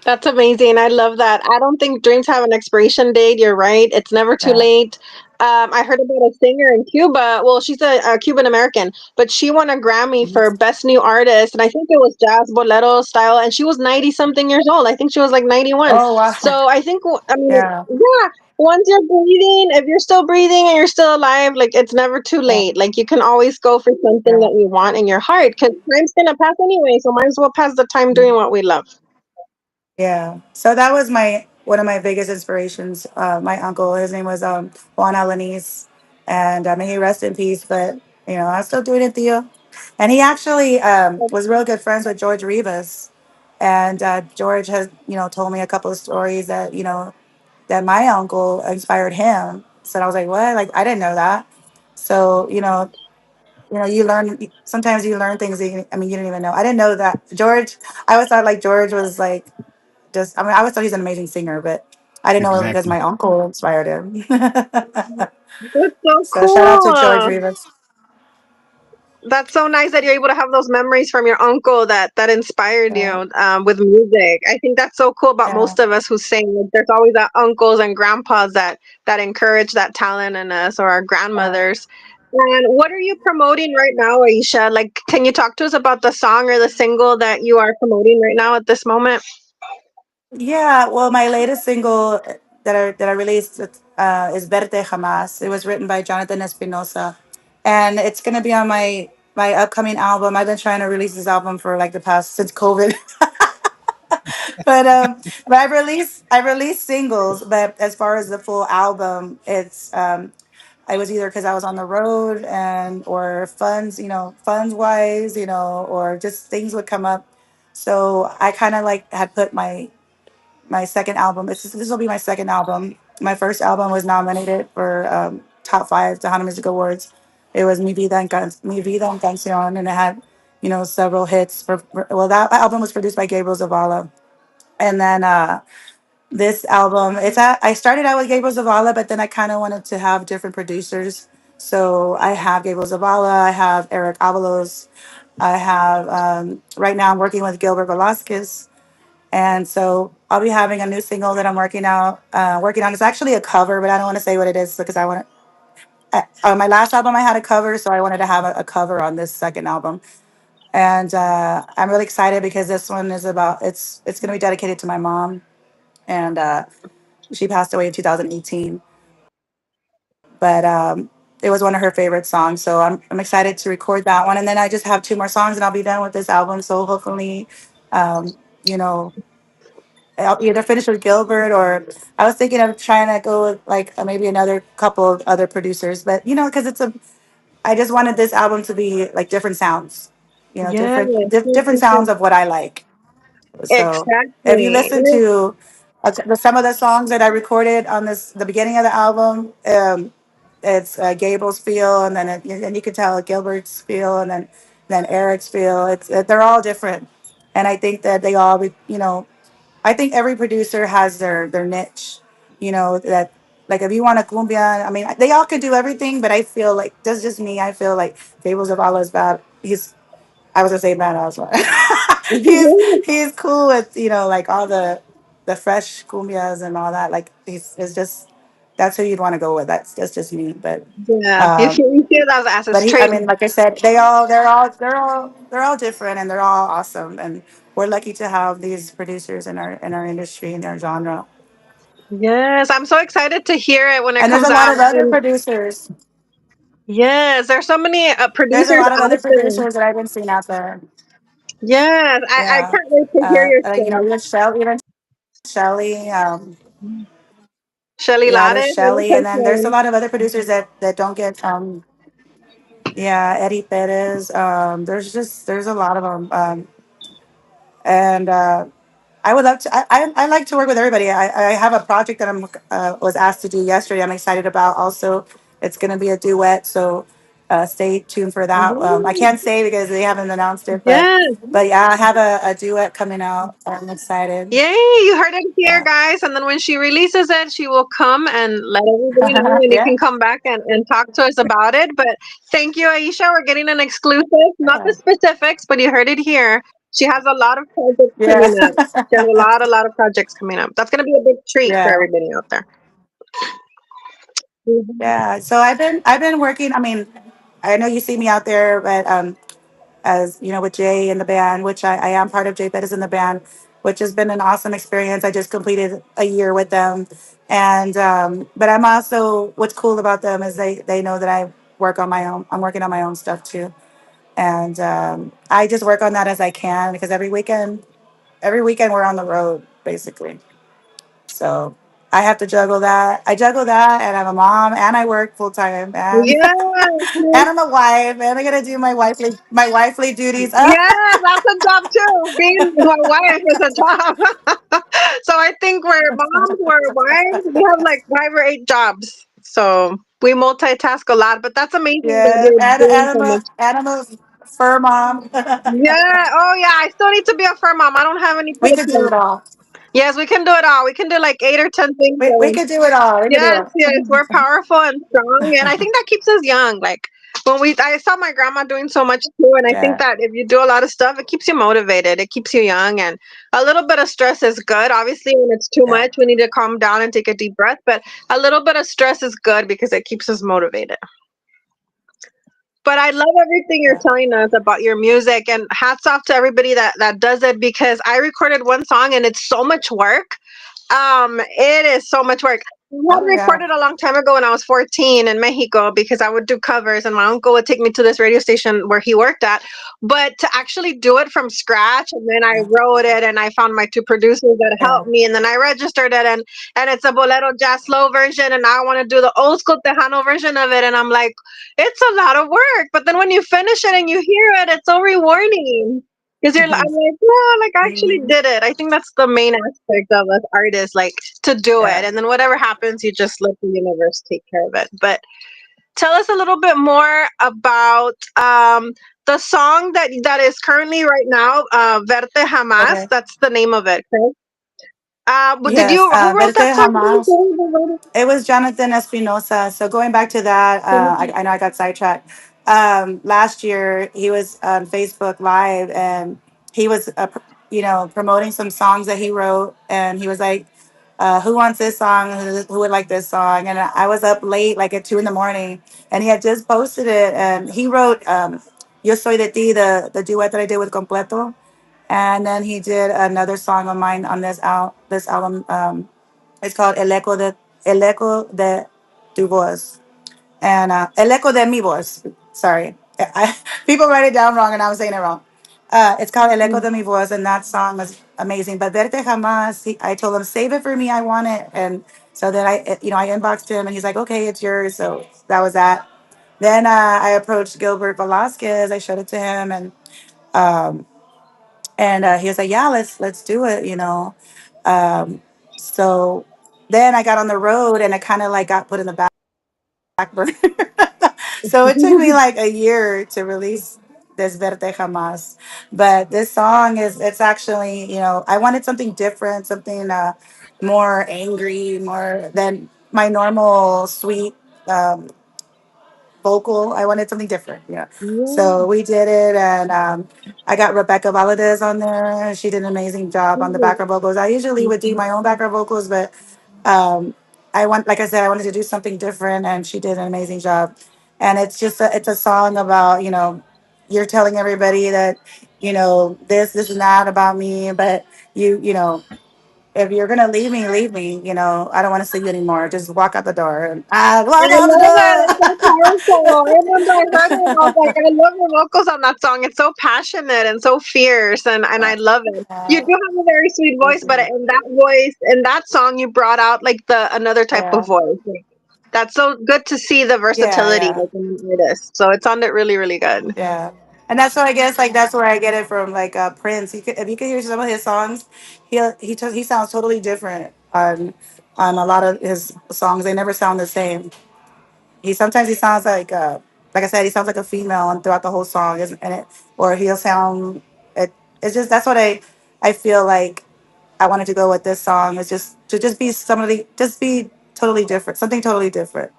That's amazing. I love that. I don't think dreams have an expiration date. You're right. It's never too Yeah. late. I heard about a singer in Cuba. Well, she's a Cuban American, but she won a Grammy Mhm. for Best New Artist, and I think it was jazz bolero style. And she was 90 something years old. I think she was like 91. Oh wow. So I think, I mean, Yeah. yeah. Once you're breathing, if you're still breathing and you're still alive, like it's never too Yeah. late. Like you can always go for something Yeah. that you want in your heart because time's gonna pass anyway. So might as well pass the time doing what we love. Yeah. So that was my one of my biggest inspirations. My uncle, his name was Juan Alanis, and may he rest in peace. But I'm still doing it, Theo. And he actually was real good friends with George Rivas, and George has told me a couple of stories that my uncle inspired him. So I was like, what? Like I didn't know that. So you learn sometimes you learn things that you didn't even know. I didn't know that George. I always thought like George was like I always thought he's an amazing singer, but I didn't know it was because Exactly. my uncle inspired him. That's so So shout out to George cool. Rivas. That's so nice that you're able to have those memories from your uncle that inspired Yeah, you with music. I think that's so cool about yeah, most of us who sing. Like, there's always that uncles and grandpas that encourage that talent in us, or our yeah. grandmothers. And what are you promoting right now, Aisha? Like, can you talk to us about the song or the single that you are promoting right now at this moment? Yeah, well, my latest single that I released is Verte Jamás. It was written by Jonathan Espinosa, and it's gonna be on my upcoming album. I've been trying to release this album for like the past since COVID, but I released singles. But as far as the full album, it's I was either because I was on the road and or funds wise, or just things would come up. So I kind of like had put my second album. This will be my second album. My first album was nominated for top five Tejano Music Awards. It was Mi Vida en Canción, and it had several hits. Well, that album was produced by Gabriel Zavala, and then this album I started out with Gabriel Zavala, but then I kind of wanted to have different producers. So I have Gabriel Zavala, I have Eric Avalos, I have right now I'm working with Gilbert Velasquez, and so I'll be having a new single that I'm working on. It's actually a cover, but I don't want to say what it is because I want to. On my last album, I had a cover, so I wanted to have a cover on this second album, and I'm really excited because this one is about it's going to be dedicated to my mom, and she passed away in 2018, but it was one of her favorite songs. So I'm excited to record that one, and then I just have two more songs, and I'll be done with this album. So hopefully, um, you know I'll either finish with Gilbert, or I was thinking of trying to go with like maybe another couple of other producers, but because I just wanted this album to be like different sounds, Yes, yes, different yes, yes. sounds of what I like. So if you Exactly. listen to some of the songs that I recorded on the beginning of the album, it's Gable's feel, and then and you can tell Gilbert's feel, and then Eric's feel. They're all different, and I think that they all I think every producer has their niche. That like if you want a cumbia, I mean they all could do everything, but I feel like that's just me. I feel like Gables of Allah is bad. I was gonna say bad also. He's cool with like all the fresh cumbias and all that. Like he's it's just that's who you'd want to go with. That's just me. Yeah, you Um, you hear that as a but I straight. mean, like I said, they're all different, and they're all awesome. And we're lucky to have these producers in our industry in our genre. Yes, I'm so excited to hear it when it And there's comes a lot out. of other And producers. yes, there's so many There's a producers lot of out other there. producers that I've been seeing out there. Yes, I Yeah. can't wait to hear your Like, you know, stuff. even Shelly. Shelly Yeah, Lares, there's I like Shelly, her and then there's a song. lot of other producers that don't get. Yeah, Eddie Perez. There's a lot of them. And I would love to. I like to work with everybody. I have a project that I'm was asked to do yesterday. I'm excited about. Also, it's going to be a duet, so stay tuned for that. I Yes, can't say because they haven't announced it, yes. but yeah, I have a duet coming out. I'm excited. Yay, you heard it here, Yeah, guys. And then when she releases it, she will come and let everybody know, and you yeah. can come back and talk to us about it. But thank you, Aisha. We're getting an exclusive, not the specifics, but you heard it here. She has a lot of projects Yeah, coming up. She has a lot of projects coming up. That's going to be a big treat for yeah, everybody out there. Mhm. yeah. So I've been working. I mean, I know you see me out there, but as you know, with Jay in the band, which I am part of. Jay Bettis in the band, which has been an awesome experience. I just completed a year with them, and but I'm also what's cool about them is they know that I work on my own. I'm working on my own stuff too, and I just work on that as I can because every weekend we're on the road basically. So I have to juggle that. I juggle that, and I'm a mom, and I work full time, and Yes, and I'm a wife, and I gotta do my wifely duties. yes, that's a job too. Being my wife is a job. So I think we're moms, we're wives, we have like 5 or 8 jobs. So we multitask a lot, but that's amazing that Yeah, you're doing so much. and I'm a fur mom. Yeah. Oh yeah. I still need to be a fur mom. I don't have any We pets could do yet. it all. Yes, we can do it all. We can do like 8 or 10 things. We could do it all. We could do Yes, it. yes, we're powerful and strong, and I think that keeps us young. Like when I saw my grandma doing so much too, and I think Yeah, that if you do a lot of stuff, it keeps you motivated. It keeps you young, and a little bit of stress is good. Obviously, when it's too yeah, much, we need to calm down and take a deep breath. But a little bit of stress is good because it keeps us motivated. But I love everything you're yeah. telling us about your music, and hats off to everybody that does it because I recorded one song and it's so much work. It is so much work. I had Oh yeah, recorded a long time ago when I was 14 in Mexico because I would do covers and my uncle would take me to this radio station where he worked at. But to actually do it from scratch and then I yeah, wrote it and I found my 2 producers that yeah, helped me and then I registered it and it's a bolero jazz slow version and now I want to do the old school Tejano version of it and I'm like, it's a lot of work. But then when you finish it and you hear it, it's so rewarding. Because I'm mhm, like, yeah, like I actually mhm, did it. I think that's the main aspect of us artists, like to do it. yeah. And then whatever happens, you just let the universe take care of it. But tell us a little bit more about the song that is currently right now, Verte Jamás. Okay. That's the name of it. Okay? Did Yes, you, who wrote Verte that song? Jamás. It was Jonathan Espinosa. So going back to that, I know I got sidetracked. Last year, he was on Facebook Live and he was, you know, promoting some songs that he wrote. And he was like, "Who wants this song? Who would like this song?" And I was up late, like at 2 in the morning, and he had just posted it. And he wrote "Yo Soy de Ti," the duet that I did with Completo. And then he did another song of mine on this album. It's called El Eco de Tu Voz. And El Eco de Mi Voz. Sorry. People write it down wrong and I was saying it wrong. It's called El Eco de Mi Voz, and that song was amazing. But Verte Jamás, I told him, save it for me. I want it. And so then I inboxed him and he's like, okay, it's yours. So that was that. Then I approached Gilbert Velasquez. I showed it to him um, and he was like, yeah, let's do it, you know. So then I got on the road and I kind of like got put in the back burner. So it took me like a year to release this Verte Jamás. But this song it's actually, you know, I wanted something different, something more angry, more than my normal sweet um, vocal. I wanted something different. Yeah. So we did it, and I got Rebecca Valadez on there. She did an amazing job on the background vocals. I usually would do my own background vocals, but um, like I said, I wanted to do something different, and she did an amazing job. And it's just it's a song about, you know, you're telling everybody that. this is not about me, but you know, if you're gonna leave me. I don't want to see you anymore. Just walk out the door. And I walk I out the love it. It's so door. powerful. I remember I heard it and I was like, I love the vocals on that song. It's so passionate and so fierce, and I love it. You do Yeah, have a very sweet voice, thank but you. in that voice, in that song, you brought out like the another type of Yeah, voice. Like, that's so good to see the yeah, versatility yeah, like in an artist. So it sounded really, really good. yeah. And that's what I guess like that's where I get it from. Like Prince, if you could hear some of his songs, he sounds totally different on a lot of his songs. They never sound the same. He sounds like I said, he sounds like a female and throughout the whole song, and it or he'll sound it. It's just that's what I feel like I wanted to go with this song is just to just be somebody, just be totally different, something totally different.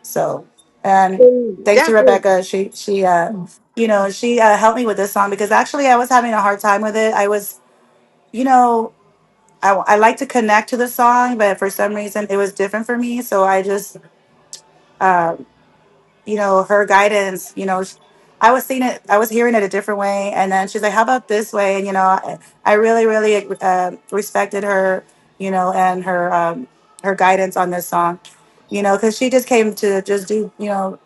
So, and thanks Yeah, to Rebecca, she helped me with this song because actually I was having a hard time with it. I was, you know, I like to connect to the song, but for some reason it was different for me. So I just, uh, her guidance, I was seeing it, I was hearing it a different way. And then she's like, how about this way? And, I really, really respected her, and her guidance on this song, because she just came to just do,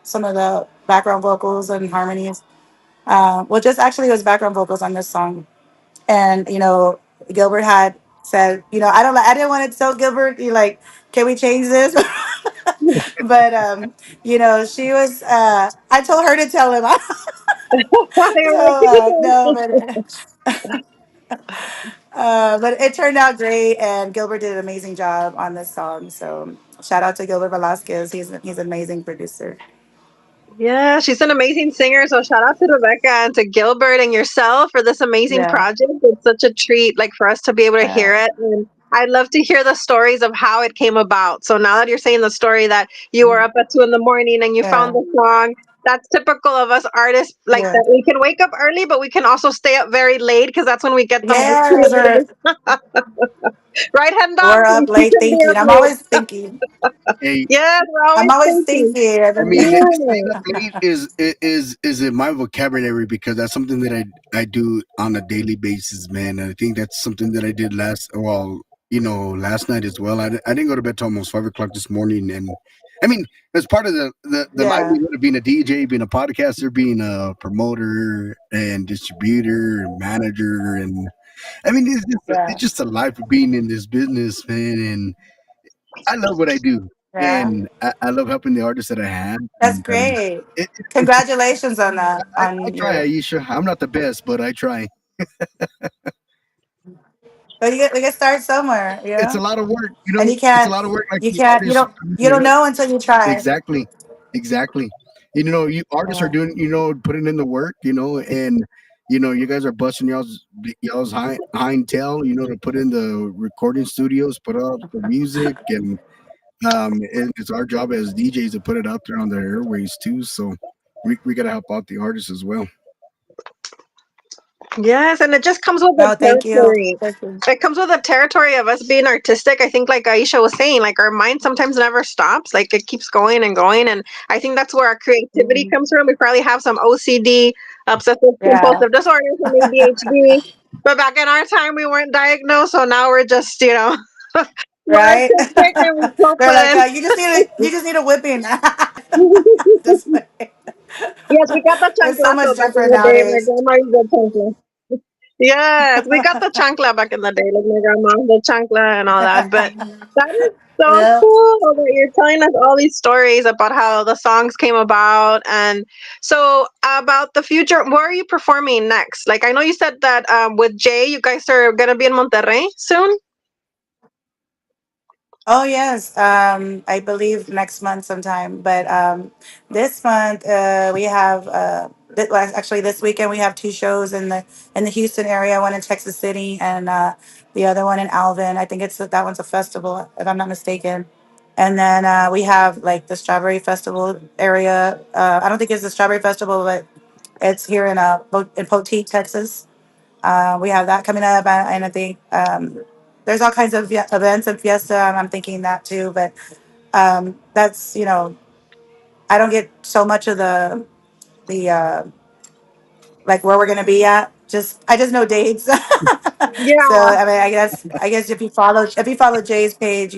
some of the background vocals and harmonies. Well, just actually it was background vocals on this song. And, Gilbert had said, I didn't want to tell Gilbert, can we change this? But she was I told her to tell him. you're like, So no, but it turned out great, and Gilbert did an amazing job on this song. So shout out to Gilbert Velasquez. He's an amazing producer. yeah, she's an amazing singer. So shout out to Rebecca and to Gilbert and yourself for this amazing Yeah, project. It's such a treat, like for us to be able to hear yeah, it. And I'd love to hear the stories of how it came about. So now that you're saying the story that you were up at 2 in the morning and you found yeah, the song, that's typical of us artists. Like yeah. that, we can wake up early, but we can also stay up very late because that's when we get the most Yes, creative. Right, hand dog? we're up You late can be thinking. up I'm late. always thinking. Hey, Yes, we're I'm always always thinking. thinking. I mean, staying Yeah. up late is in my vocabulary because that's something that I do on a daily basis, man. And I think that's something that I did last night as well. I didn't go to bed till almost 5 o'clock this morning, and I mean, as part of the Yeah, livelihood of being a DJ, being a podcaster, being a promoter and distributor and manager, and I mean, yeah, it's just a life of being in this business, man. And I love what I do, yeah. and I love helping the artists that I have. That's And great. it's Congratulations on that. I On try, your Aisha. I'm not the best, but I try. But we get started somewhere, It's a lot of work, and It's a lot of work, like the you artists you doing don't it up. know until you try. Exactly, exactly. You artists are Yeah, doing, putting in the work, and you guys are busting y'all's hind tail, to put in the recording studios, put out the music, and it's our job as DJs to put it out there on the airways too. So we gotta help out the artists as well. Yes, and it just comes with the no, thank you. territory. Thank you. It comes with the territory of us being artistic. I think, like Aisha was saying, like our mind sometimes never stops. Like it keeps going and going. And I think that's where our creativity Mhm. comes from. We probably have some OCD, obsessive Yeah, compulsive disorder, some ADHD. But back in our time, we weren't diagnosed. So now we're just, more right. artistic and we cope They're like, with you just need a whipping. it. Just like- Yes, we got the it's so chanclazo much back in different the day. My nowadays. grandma used the chancla. Yes, we got the chancla back in the day, like my grandma, the chancla and all that. But that is so Yeah. cool that you're telling us all these stories about how the songs came about. And so, about the future, where are you performing next? Like, I know you said that with Jay, you guys are going to be in Monterrey soon. Oh yes, I believe next month sometime. But this month we have actually this weekend we have two shows in the Houston area. One in Texas City and the other one in Alvin. I think that one's a festival if I'm not mistaken. And then we have like the Strawberry Festival area. I don't think it's the Strawberry Festival, but it's here in in Poteet, Texas. We have that coming up, and I think there's all kinds of events and fiesta. I'm thinking that too, but that's I don't get so much of the like where we're gonna be at. just I just know dates. So Yeah. I mean, I guess if you follow Jay's page,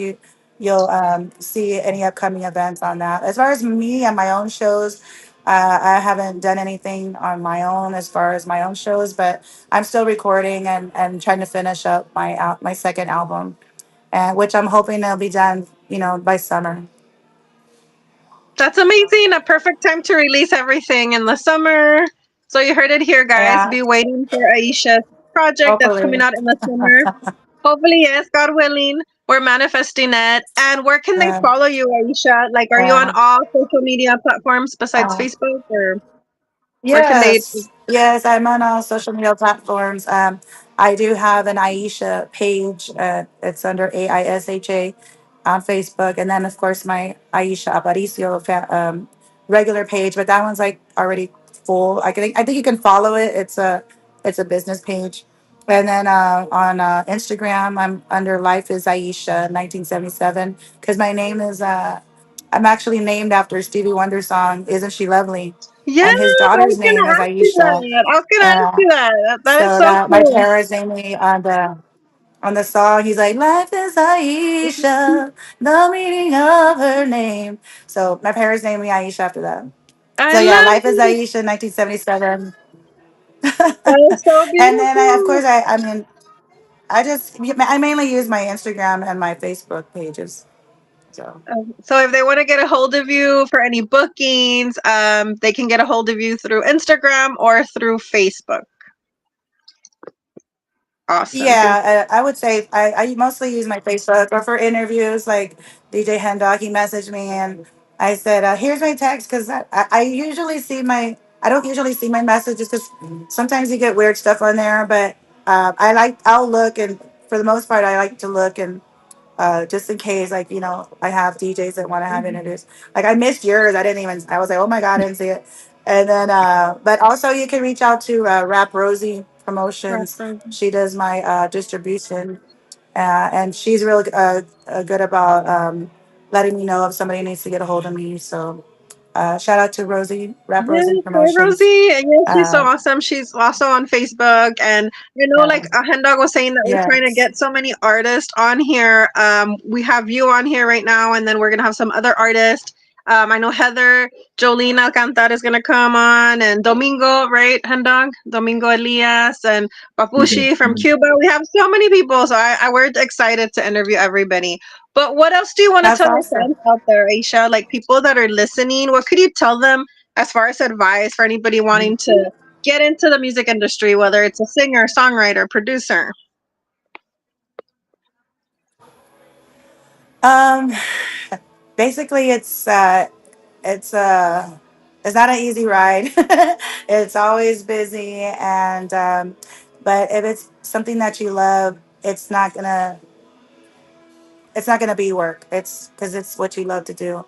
you'll see any upcoming events on that. As far as me and my own shows, I haven't done anything on my own as far as my own shows, but I'm still recording and trying to finish up my second album, and which I'm hoping it'll be done, by summer. That's amazing. A perfect time to release everything in the summer. So you heard it here, guys. Yeah, Be waiting for Aisha's project that's coming hopefully. out in the summer. Hopefully, yes, God willing. We're manifesting it. And where can they Uh, follow you, Aisha? Like, are you on uh, all social media platforms besides uh, Facebook, or where can they? Yes, yes, I'm on all social media platforms. I do have an Aisha page. It's under AISHA on Facebook, and then of course my Aisha Aparicio regular page, but that one's like already full. I think you can follow it. It's a business page, and then on Instagram I'm under Life is Aisha 1977 because my name is I'm actually named after Stevie Wonder song "Isn't She Lovely," Yes, and his I was daughter's name gonna is ask you Aisha. that. I was gonna ask Uh, you that. That is so so that my cool. parents named me on the song. He's like, "Life is Aisha, the meaning of her name." So my parents named me Aisha after that. I So yeah, love Life is it. Aisha, 1977. That is so And then of beautiful. course, I mean, I mainly use my Instagram and my Facebook pages. So. So if they want to get a hold of you for any bookings, they can get a hold of you through Instagram or through Facebook. Awesome. Yeah, I would say I mostly use my Facebook or for interviews. Like DJ Hendog, he messaged me and I said, "Here's my text," because I usually see I don't usually see my messages because sometimes you get weird stuff on there. But I'll look, and for the most part, I like to look and just in case, like, I have DJs that want to have interviews. Like I missed yours. I was like, oh my God, I didn't see it. And then, but also you can reach out to Rap Rosie Promotions. Awesome. She does my distribution, and she's real good about letting me know if somebody needs to get a hold of me. So shout out to Rosie, Rap Yes, Rosie hi Promotions. Rosie. And yes, she's so Uh, awesome. She's also on Facebook. And like yeah. Hendog was saying that we're trying to Yes. get so many artists on here. We have you on here right now, and then we're gonna have some other artists. I know Heather Jolene Alcantar is gonna come on, and Domingo, right, Hendog? Domingo Elias and Yeah. Papushi from Cuba. We have so many people, so we're excited to interview everybody. But what else do you want to That's tell your awesome. friends out there, Aisha? Like people that are listening, what could you tell them as far as advice for anybody wanting to get into the music industry, whether it's a singer, songwriter, producer? Um, Basically, it's not an easy ride. It's always busy, and but if it's something that you love, it's not gonna be work. It's because it's what you love to do.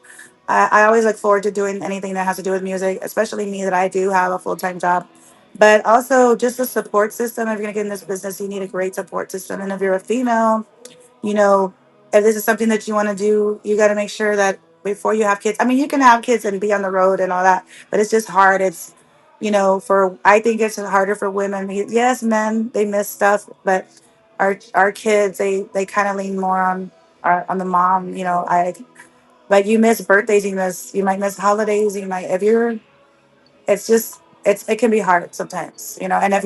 I always look forward to doing anything that has to do with music, especially me that I do have a full-time job. But also just a support system. If you're gonna get in this business, you need a great support system. And if you're a female, you know, if this is something that you want to do, you got to make sure that before you have kids, I mean, you can have kids and be on the road and all that, but it's just hard. I think it's harder for women. Yes, men, they miss stuff, but our kids, they kind of lean more on the mom, but you miss birthdays, you might miss holidays, it's just, it can be hard sometimes, and if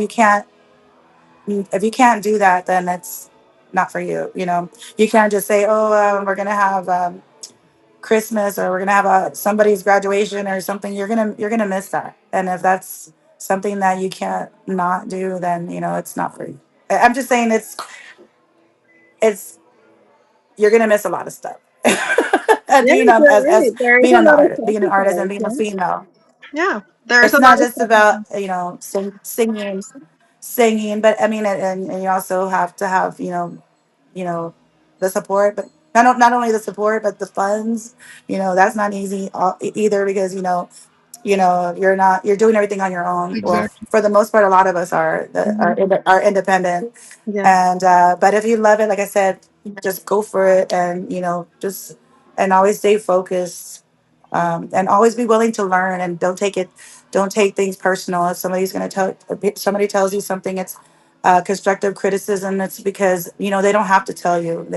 you can't do that, then it's not for you. You can't just say, "Oh, we're gonna have Christmas, or we're gonna have somebody's graduation or something." You're gonna miss that, and if that's something that you can't not do, then it's not for you. I'm just saying it's you're gonna miss a lot of stuff. And Yes, being you're as right. There is being a an lot of artist, being an artist, and sacrifice. being a Yeah, female. yeah. There's It's a not lot of just about sacrifice. singing, but I mean, and you also have to have you know the support, but not only the support but the funds. That's not easy either, because you're doing everything on your own. Well, Exactly. for the most part, a lot of us Mhm. are independent. Yes. And but if you love it, like I said, just go for it, and always stay focused, and always be willing to learn, and don't take it don't take things personal. If somebody's going to tell, if somebody tells you something, it's constructive criticism. It's because they don't have to tell you.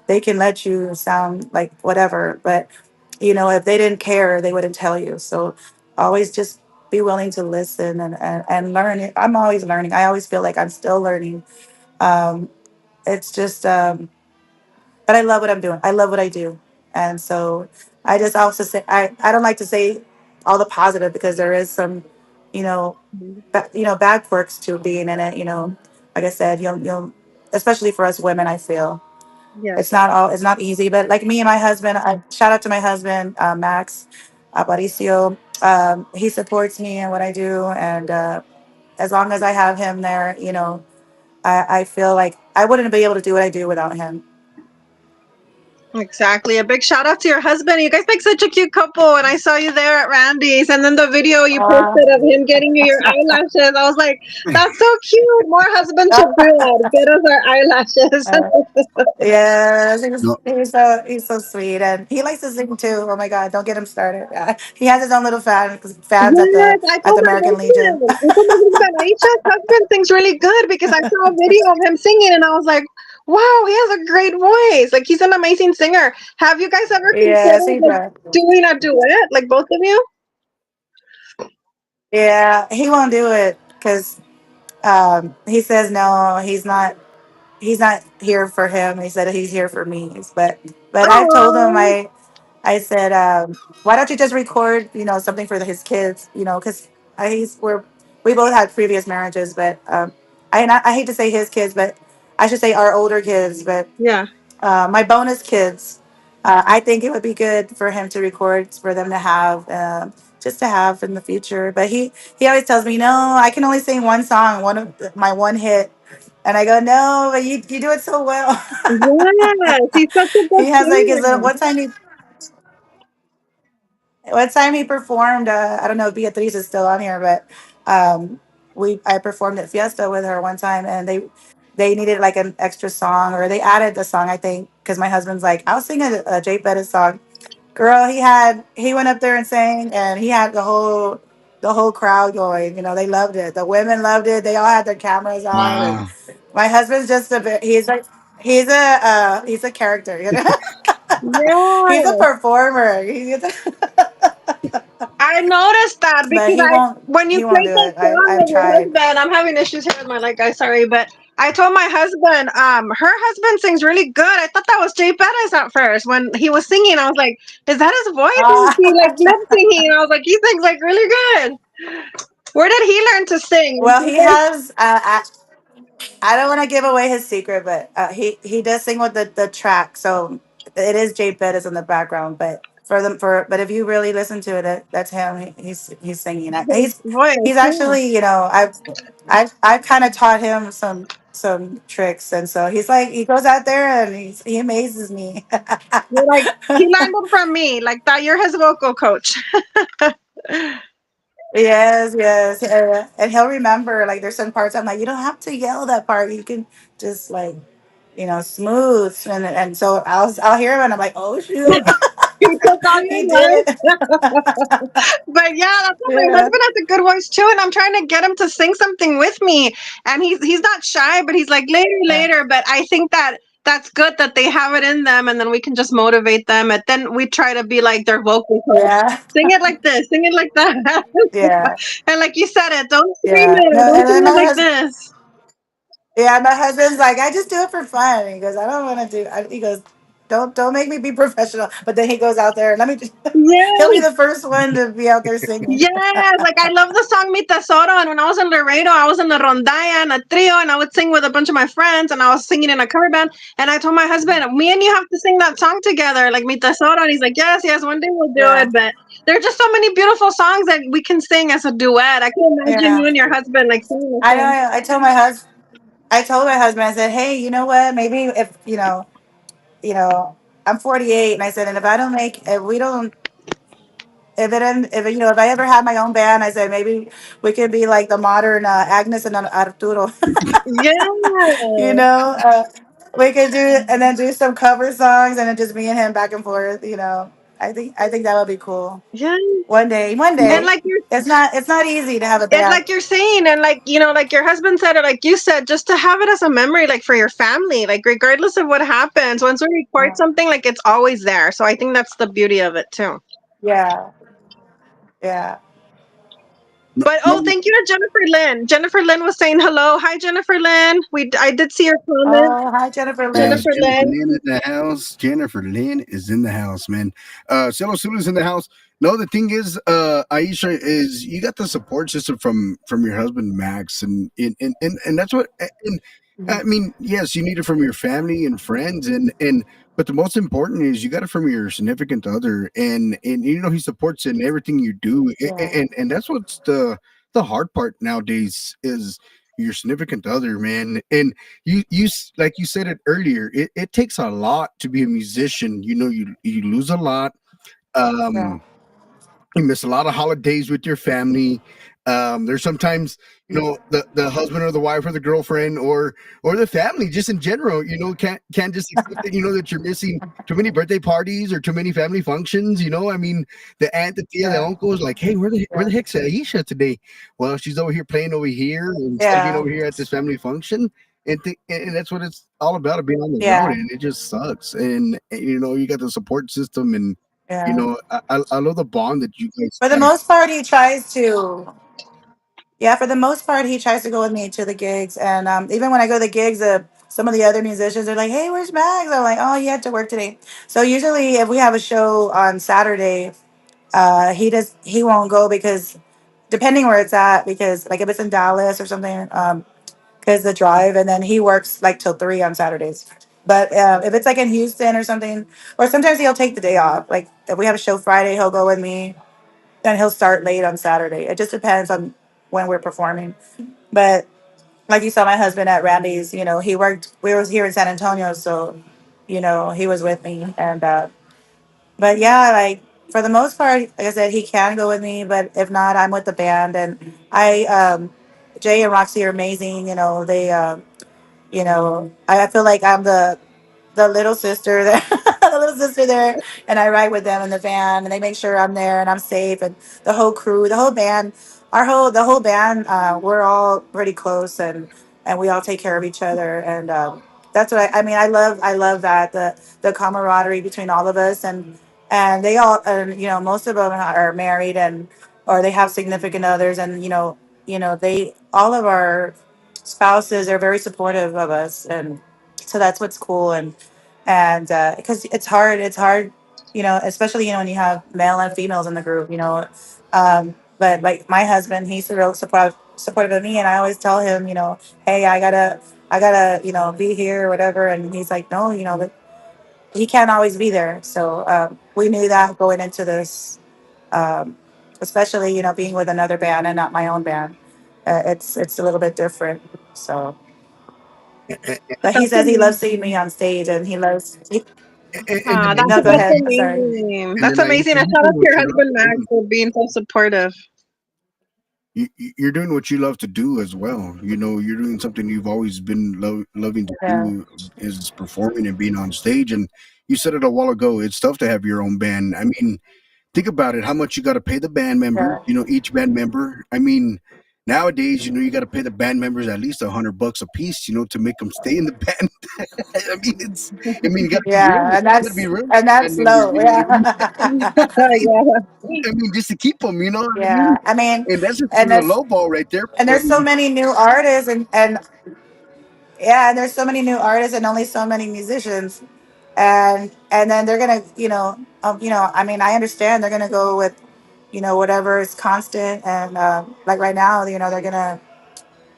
They can let you sound like whatever, but if they didn't care, they wouldn't tell you. So always just be willing to listen and learn. I'm always learning. I always feel like I'm still learning. Um, it's just but I love what I'm doing. I love what I do. And so I just also say I don't like to say all the positive because there is some, you know, bad quirks to being in it. Like I said, you'll especially for us women, I feel Yes. it's not easy. But like me and my husband, I shout out to my husband, Max Aparicio. He supports me in what I do, and as long as I have him there, I feel like I wouldn't be able to do what I do without him. Exactly. A big shout out to your husband. You guys make such a cute couple. And I saw you there at Randy's. And then the video you Uh, posted of him getting you your eyelashes. I was like, that's so cute. More husbands should do that. Get us our eyelashes. uh, yes, he's, No, he's so he's so sweet, and he likes to sing too. Oh my God, don't get him started. He has his own little fans at the Yes, I at told the my American Legion. husband. I told my husband, Aisha's husband sings really good because I saw a video of him singing and I was like, wow, he has a great voice. Like he's an amazing singer. Have you guys ever Yes, considered he like does. doing a duet, like both of you? Yeah, he won't do it because he says no. He's not here for him. He said he's here for me. But I've told him Oh, I said, why don't you just record, something for his kids, because we both had previous marriages, but I hate to say his kids, but I should say our older kids, but yeah. my bonus kids, I think it would be good for him to record for them to have, just to have in the future. But he always tells me, no, I can only sing one song, one of my one hit, and I go, no, but you do it so well. Yes, he's such a good He has like his little, singer. one time he performed. I don't know if Beatriz is still on here, but I performed at Fiesta with her one time, and they needed like an extra song, or they added the song, I think, because my husband's like, I'll sing a Jay Bettis song. Girl, he went up there and sang, and he had the whole crowd going. They loved it. The women loved it. They all had their cameras on, and wow. my husband's just a bit. He's a character. He's a Yes. performer. I noticed that But because he I won't. when you He won't played do that it. song I've with your tried. husband, I'm having issues here with my leg, guys. Sorry, but I told my husband, her husband sings really good. I thought that was Jay Bettis at first when he was singing. I was like, is that his voice? Or is Uh, he like lip singing? I was like, he sings like really good. Where did he learn to sing? well, he has. I don't want to give away his secret, but he does sing with the track, so it is Jay Bettis in the background. But but if you really listen to it, that's him. He's singing. His voice, He's yeah. actually, I've kind of taught him some tricks, and so he's like he goes out there and he amazes me. You're like he learned it from me, like that. You're his vocal coach. Yes, yes, and he'll remember. Like there's some parts I'm like, you don't have to yell that part. You can just like, smooth, and so I'll hear him and I'm like, oh shoot, He took all he your did words. it. But yeah, that's what my Yeah, husband has a good voice too, and I'm trying to get him to sing something with me. And he's not shy, but he's like later, yeah, later. But I think that that's good that they have it in them, and then we can just motivate them. And then we try to be like their vocal coach. yeah, Sing it like this, sing it like that, yeah, and like you said it. Don't scream yeah. it, or No, don't and sing then it like this. my husband's like, I just do it for fun. He goes, I don't want to do. He goes, don't make me be professional. But then he goes out there and let me. He'll be Yes. the first one to be out there singing. Yes, like I love the song Mi Tesoro. And when I was in Laredo, I was in the rondalla and a trio, and I would sing with a bunch of my friends, and I was singing in a cover band. And I told my husband, me and you have to sing that song together, like Mi Tesoro. And he's like, yes, yes, one day we'll do Yeah, it. But there are just so many beautiful songs that we can sing as a duet. I can imagine you yeah. and your husband like singing a I song. know. I told my husband, I said, hey, you know what? Maybe if, you know, I'm 48, and I said, and if we don't, if it, if if I ever had my own band, I said maybe we could be like the modern Agnes and Arturo. you Yeah. know, uh, we could do and then do some cover songs, and then just me and him back and forth. I think that would be cool. Yeah. One day, one You And know, day. like you're It's not easy to have a and band. like you're saying, and like like your husband said, or like you said, just to have it as a memory, like for your family, like regardless of what happens, once we record Yeah. something, like it's always there. So I think that's the beauty of it too. Yeah. Yeah. no, But oh, no, thank you to Jennifer Lynn. Jennifer Lynn was saying hello. Hi, Jennifer Lynn. I did see your comment. Oh, hi, Jennifer yes, Jennifer Lynn. Jennifer Lynn. Lynn in the house. Jennifer Lynn is in the house, man. Cielo Sulu's in the house. No, the thing is, Aisha, is you got the support system from your husband Max, and that's what. And I mean, yes, you need it from your family and friends, and but the most important is you got it from your significant other, and he supports in everything you do, Yeah. and that's what's the hard part nowadays is your significant other, man. And like you said it earlier, it takes a lot to be a musician. You lose a lot. Yeah. um you miss a lot of holidays with your family. There's sometimes the husband or the wife or the girlfriend or the family just in general can't just accept it, that you're missing too many birthday parties or too many family functions. I mean, the aunt, the tia, the Yeah. uncle is like, hey, where Yeah. the heck's Aisha today? Well, she's over here playing over here and studying Yeah. over here at this family function. And that's what it's all about, being on the road, Yeah. and it just sucks. And you got the support system, and Yeah. I love the bond that you guys For the have. most part, he tries to. Yeah, for the most part, he tries to go with me to the gigs, and even when I go to the gigs, some of the other musicians are like, "Hey, where's Max?" I'm like, "Oh, he had to work today." So usually, if we have a show on Saturday, he won't go because depending where it's at, because like if it's in Dallas or something, because the drive, and then he works like till 3 on Saturdays. But if it's like in Houston or something, or sometimes he'll take the day off. Like if we have a show Friday, he'll go with me. Then he'll start late on Saturday. It just depends on when we're performing. But like you saw my husband at Randy's, he worked. We was here in San Antonio, so he was with me. And but yeah, like for the most part, like I said, he can go with me. But if not, I'm with the band, and Jay and Roxy are amazing. I feel like I'm the little sister there, the little sister there, and I ride with them in the van, and they make sure I'm there and I'm safe, and the whole crew, the whole band, the whole band, we're all pretty close, and we all take care of each other, and that's what I mean. I love that the camaraderie between all of us, and they all, most of them are married and or they have significant others, and they all of our spouses are very supportive of us, and so that's what's cool. And because it's hard, especially when you have male and females in the group, but like my husband, he's real supportive of me, and I always tell him, hey, I gotta be here or whatever, and he's like, no, but he can't always be there. So we knew that going into this, um, especially being with another band and not my own band, it's a little bit different. So but he That's says he loves seeing amazing. me on stage, and he loves. And the Ah, main No, go thing that's is, ahead. I'm sorry. amazing. and That's then I amazing. And you're shout out doing to what your you love husband to Max do. for being so supportive. You're doing what you love to do as well. You're doing something you've always been loving to Yeah, do, is performing and being on stage. And you said it a while ago. It's tough to have your own band. I mean, think about it. How much you got to pay the band members? yeah, Each band member. I mean, nowadays, you got to pay the band members at least $100 a piece. To make them stay in the band. I mean, it's. I mean, you got to be real. yeah, and You got to be that's real with and the band that's members. low. What I mean? Yeah, Yeah. I mean, just to keep them. You know what I mean? yeah. I mean, And that's just and the there's low ball right there. and But there's so many new artists, and yeah, and there's so many new artists and only so many musicians, and then they're gonna, I mean, I understand they're gonna go with, whatever is constant, and like right now, they're gonna.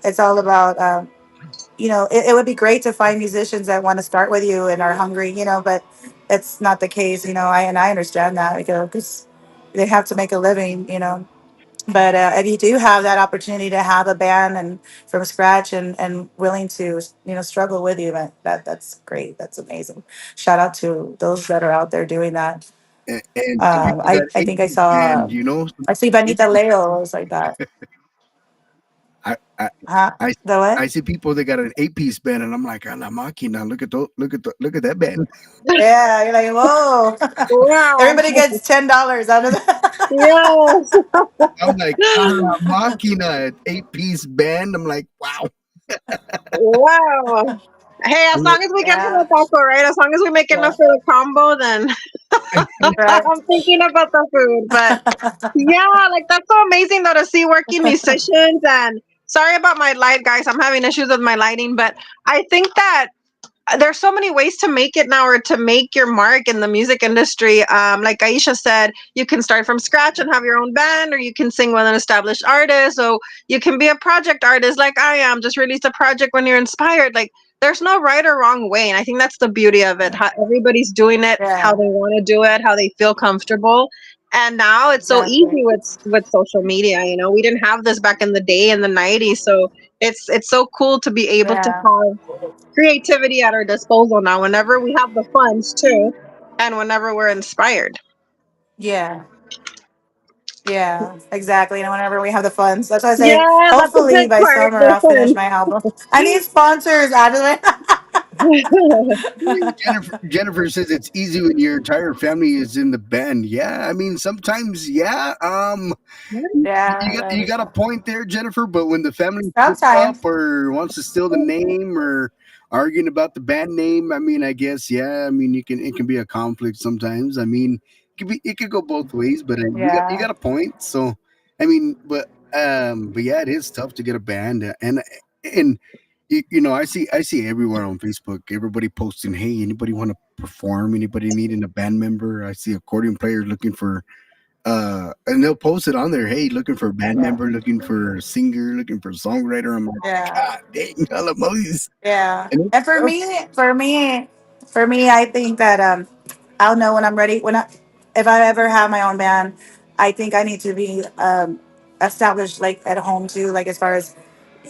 It's all about. It would be great to find musicians that want to start with you and are hungry, but it's not the case, I understand that because they have to make a living, But if you do have that opportunity to have a band and from scratch and willing to, struggle with you, that's great. That's amazing. Shout out to those that are out there doing that. and some people that I ain't think I in the saw, band. I see Benita Leo was like that. I Huh? I The what? I see people that got an 8-piece band, and I'm like, "A la máquina, look at that band." Yeah, you're like, whoa. Wow. Everybody gets $10 out of that. Yes. I'm like, "A la máquina, 8-piece band." I'm like, "Wow." Wow. Hey, as I'm like, long as we get to the Yeah, taco, right? As long as we make enough yeah, for the combo, then right. I'm thinking about the food. But yeah, like that's so amazing though to see working musicians. And sorry about my light, guys. I'm having issues with my lighting, but I think that there's so many ways to make it now or to make your mark in the music industry. Like Aisha said, you can start from scratch and have your own band, or you can sing with an established artist, so you can be a project artist like I am, just release a project when you're inspired. Like there's no right or wrong way, and I think that's the beauty of it. How everybody's doing it, how Yeah, they want to do it, how they feel comfortable. And now it's so exactly. easy with social media. You know, we didn't have this back in the day in the '90s, so it's so cool to be able to Yeah, have creativity at our disposal now whenever we have the funds too, and whenever we're inspired. yeah, yeah, exactly. And whenever we have the funds, that's why I say, Yeah, that's a hopefully good by part, summer the I'll finish my album. I need sponsors out of fun. it. Jennifer says it's easy when your entire family is in the band. Yeah, I mean sometimes, yeah. Yeah, You got a point there, Jennifer. But when the family splits up sometimes. or wants to steal the name or arguing about the band name, I mean, I guess, yeah. I mean, it can be a conflict sometimes. I mean, it could go both ways. But you Yeah, got a point. So, I mean, but yeah, it is tough to get a band, and you know, I see everywhere on Facebook, everybody posting, "Hey, anybody want to perform? Anybody needing a band member?" I see accordion players looking for, and they'll post it on there. Hey, looking for a band yeah, member, looking for a singer, looking for a songwriter. I'm like, yeah, God dang, Moses. yeah. And it's And tough. for me, I think that I'll know when I'm ready. When I, if I ever have my own band, I think I need to be established like at home too, like as far as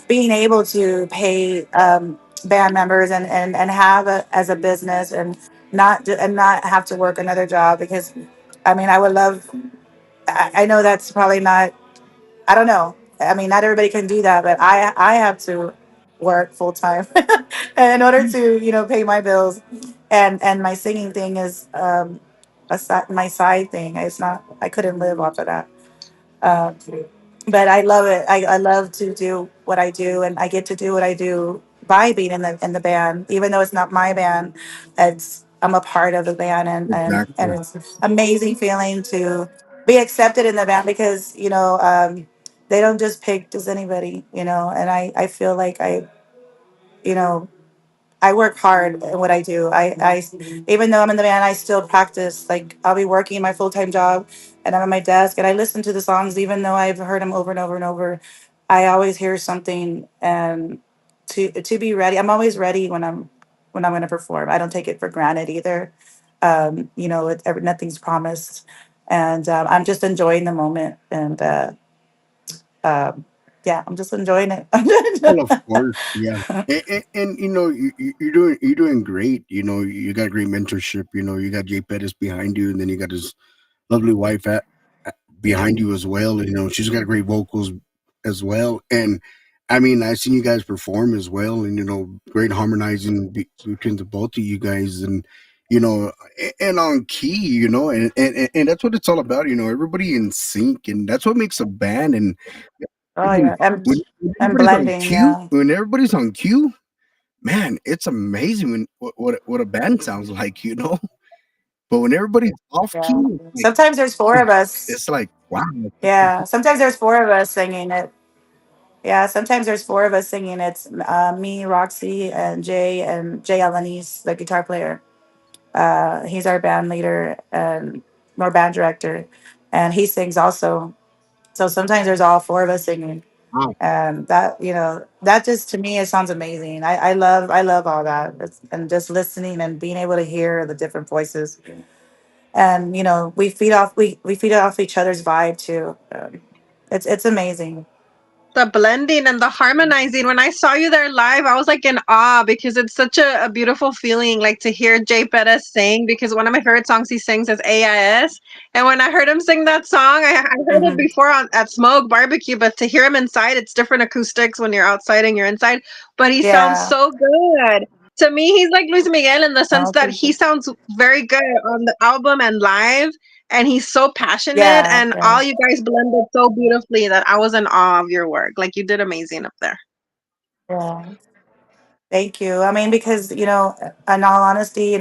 being able to pay band members and have a, as a business and not have to work another job because I mean I would love I know that's probably not I don't know I mean not everybody can do that but I have to work full time in order to pay my bills and my singing thing is my side thing it's not I couldn't live off of that um, but I love it. I love to do what I do, and I get to do what I do by being in the band, even though it's not my band. It's I'm a part of the band, and Exactly. it's amazing feeling to be accepted in the band because they don't just pick just anybody, and I feel like you know I work hard at what I do. Even though I'm in the band, I still practice. Like I'll be working my full time job, and I'm at my desk, and I listen to the songs, even though I've heard them over and over and over. I always hear something, and to be ready. I'm always ready when I'm going to perform. I don't take it for granted either. Nothing's promised, and I'm just enjoying the moment, and um, yeah, I'm just enjoying Well, of it. course, yeah. And you know, you're doing great. You know, you got great mentorship. You know, you got Jay Pettis behind you, and then you got his lovely wife behind you as well. And, you know, she's got great vocals as well. And I mean, I've seen you guys perform as well, and you know, great harmonizing between the both of you guys, and you know, and on key, you know, and that's what it's all about. You know, everybody in sync, and that's what makes a band. And Oh yeah, when and everybody's on blending. cue, Yeah, man, it's amazing when what a band sounds like, you know. But when everybody's off yeah. key, Sometimes there's four of us. it's like wow. Yeah, sometimes there's four of us singing it. Yeah, sometimes there's four of us singing. It's me, Roxy, and Jay Alanis, the guitar player. He's our band leader and our band director, and he sings also. So sometimes there's all four of us singing, Wow. and that just to me it sounds amazing. I love all that, and just listening and being able to hear the different voices, and we feed off each other's vibe too. It's amazing. The blending and the harmonizing. When I saw you there live, I was like in awe because it's such a beautiful feeling, like to hear Jay Perez sing. Because one of my favorite songs he sings is AIS, and when I heard him sing that song, I heard it Hmm. before at Smoke Barbecue, but to hear him inside, it's different acoustics when you're outside and you're inside. But he sounds Yeah. so good. To me, he's like Luis Miguel in the sense Oh, that thank he you. sounds very good on the album and live, and he's so passionate, Yeah. and Yeah. all you guys blended so beautifully that I was in awe of your work. Like you did amazing up there. Yeah. Thank you. I mean, because, in all honesty,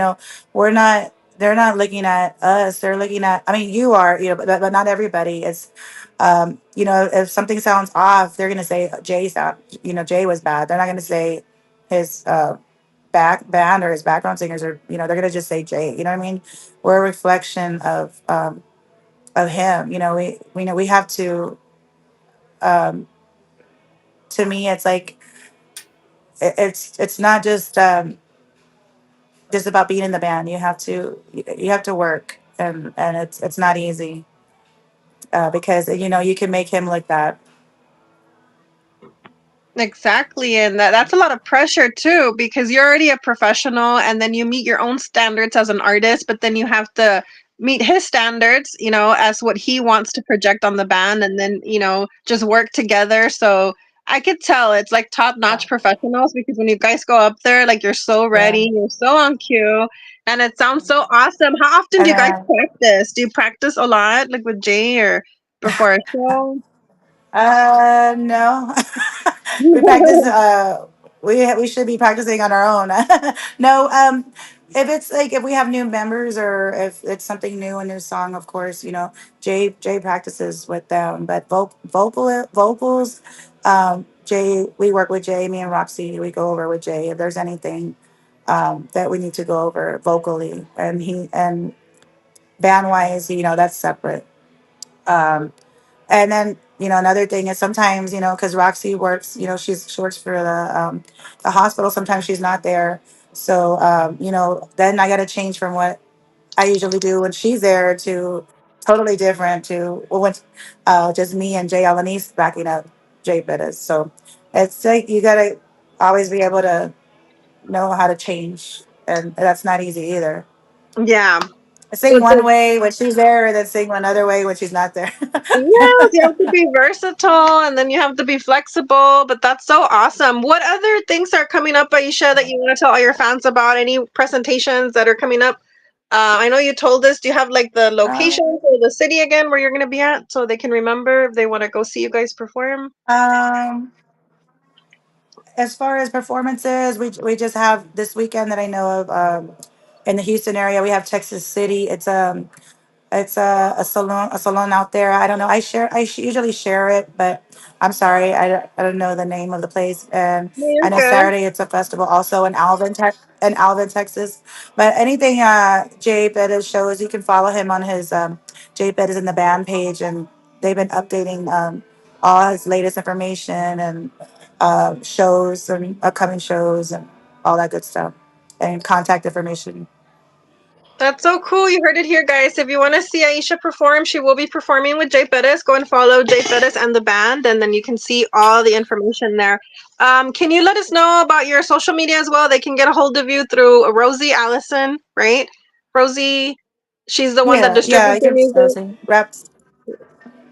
we're not, they're not looking at us. They're looking at, I mean, you are, but not everybody. It's, if something sounds off, they're going to say Jay was bad. They're not going to say his back band or his background singers are, they're going to just say Jay. You know what I mean? We're a reflection of him. We know we have um, to me, it's like, it's not just about being in the band. You have to work, and it's not easy, because you can make him look bad. Exactly. And that's a lot of pressure too, because you're already a professional and then you meet your own standards as an artist, but then you have to meet his standards, as what he wants to project on the band and then, just work together. So I could tell it's like top Yeah, notch professionals because when you guys go up there, like you're so yeah. ready, you're so on cue, and it sounds so awesome. How often do And you guys then practice? Do you practice a lot, like with Jay or before a show? no. We practice. We should be practicing on our own. No. If it's like, if we have new members or if it's something new, a new song, of course, Jay practices with them. But vocals, Jay, we work with Jay. Me and Roxy, we go over with Jay if there's anything that we need to go over vocally, and band wise, that's separate. Um, and then, another thing is sometimes, because Roxy works, she works for the hospital. Sometimes she's not there. So, then I got to change from what I usually do when she's there to totally different to, well, when just me and Jay Alanis backing up Jay Bettis. So it's like you got to always be able to know how to change. And that's not easy either. Yeah. I sing So one way when she's there, and then sing another way when she's not there. yes, you have to be versatile and then you have to be flexible, but that's so awesome. What other things are coming up, Aisha, that you want to tell all your fans about? Any presentations that are coming up? I know you told us. Do you have like the locations or the city again where you're going to be at so they can remember if they want to go see you guys perform? Um, as far as performances, we just have this weekend that I know of, in the Houston area. We have Texas City. It's a salon out there. I don't know. Usually share it, but I'm sorry, I don't know the name of the place. And No, I you're know good. Saturday it's a festival also in Alvin, Texas. But anything Jay Bettis shows, you can follow him on his Jay Bettis in the band page, and they've been updating all his latest information and shows and upcoming shows and all that good stuff and contact information. That's so cool. You heard it here, guys. If you want to see Aisha perform, she will be performing with Jay Perez. Go and follow Jay Perez and the band, and then you can see all the information there. Can you let us know about your social media as well? They can get a hold of you through Rosie Allison, right? Rosie, she's the one that Yeah, yeah, distributes I your can music. rap.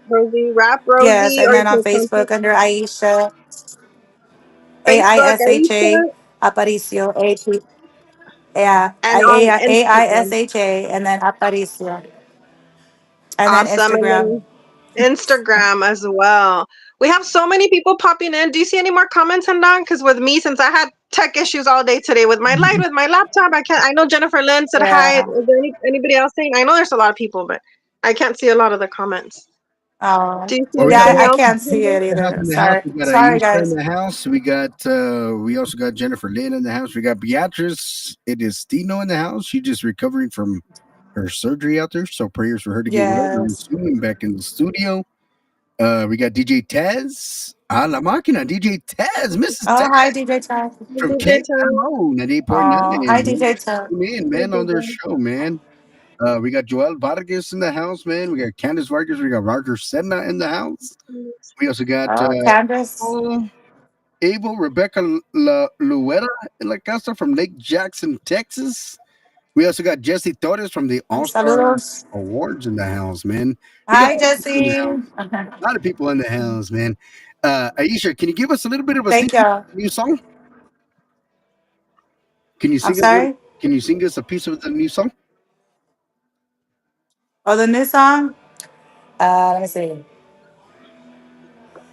Rosie, Rap Yes, Rosie, and or then you on can contact Facebook under Aisha, Facebook, Aisha Aisha, Aparicio, yeah, and on Instagram. Aisha, and then Aparicio, and then Awesome. And Instagram. then Instagram as well. We have so many people popping in. Do you see any more comments, Handan? Because with me, since I had tech issues all day today with my light, with my laptop, I can't. I know Jennifer Lynn said hi. Yeah. Is there anybody else saying? I know there's a lot of people, but I can't see a lot of the comments. Oh, Do you see Well, we got yeah, anything I else, can't see Handan? it the house either. in the house. Sorry, We got sorry, Aisha in guys. the house. We also got Jennifer Lynn in the house. We got Beatrice. It is Tino in the house. She's just recovering from her surgery out there. So prayers for her to get well very Yes. soon and back in the studio. We got DJ Taz. A la máquina, DJ Taz, Mrs. Oh, Taz hi, DJ Tech. from DJ Time. KMO 98.9. Oh, hi, Man. DJ Tech. Tune in, Hi, man, on their DJ. show, man. We got Joel Vargas in the house, man. We got Candice Vargas. We got Roger Senna in the house. We also got Candace. Abel, Abel, Rebecca Lueta in La Casa from Lake Jackson, Texas. We also got Jesse Torres from the All Star Saludos. Awards in the house, man. We got a Hi, lot of people in the Jesse. house. A lot of people in the house, man. Aisha, can you give us a little bit of a Thank sneak peek of you. the new song? Can you I'm sing a little? sorry. Can you sing us a piece of the new song? Oh, the new song. Let me see.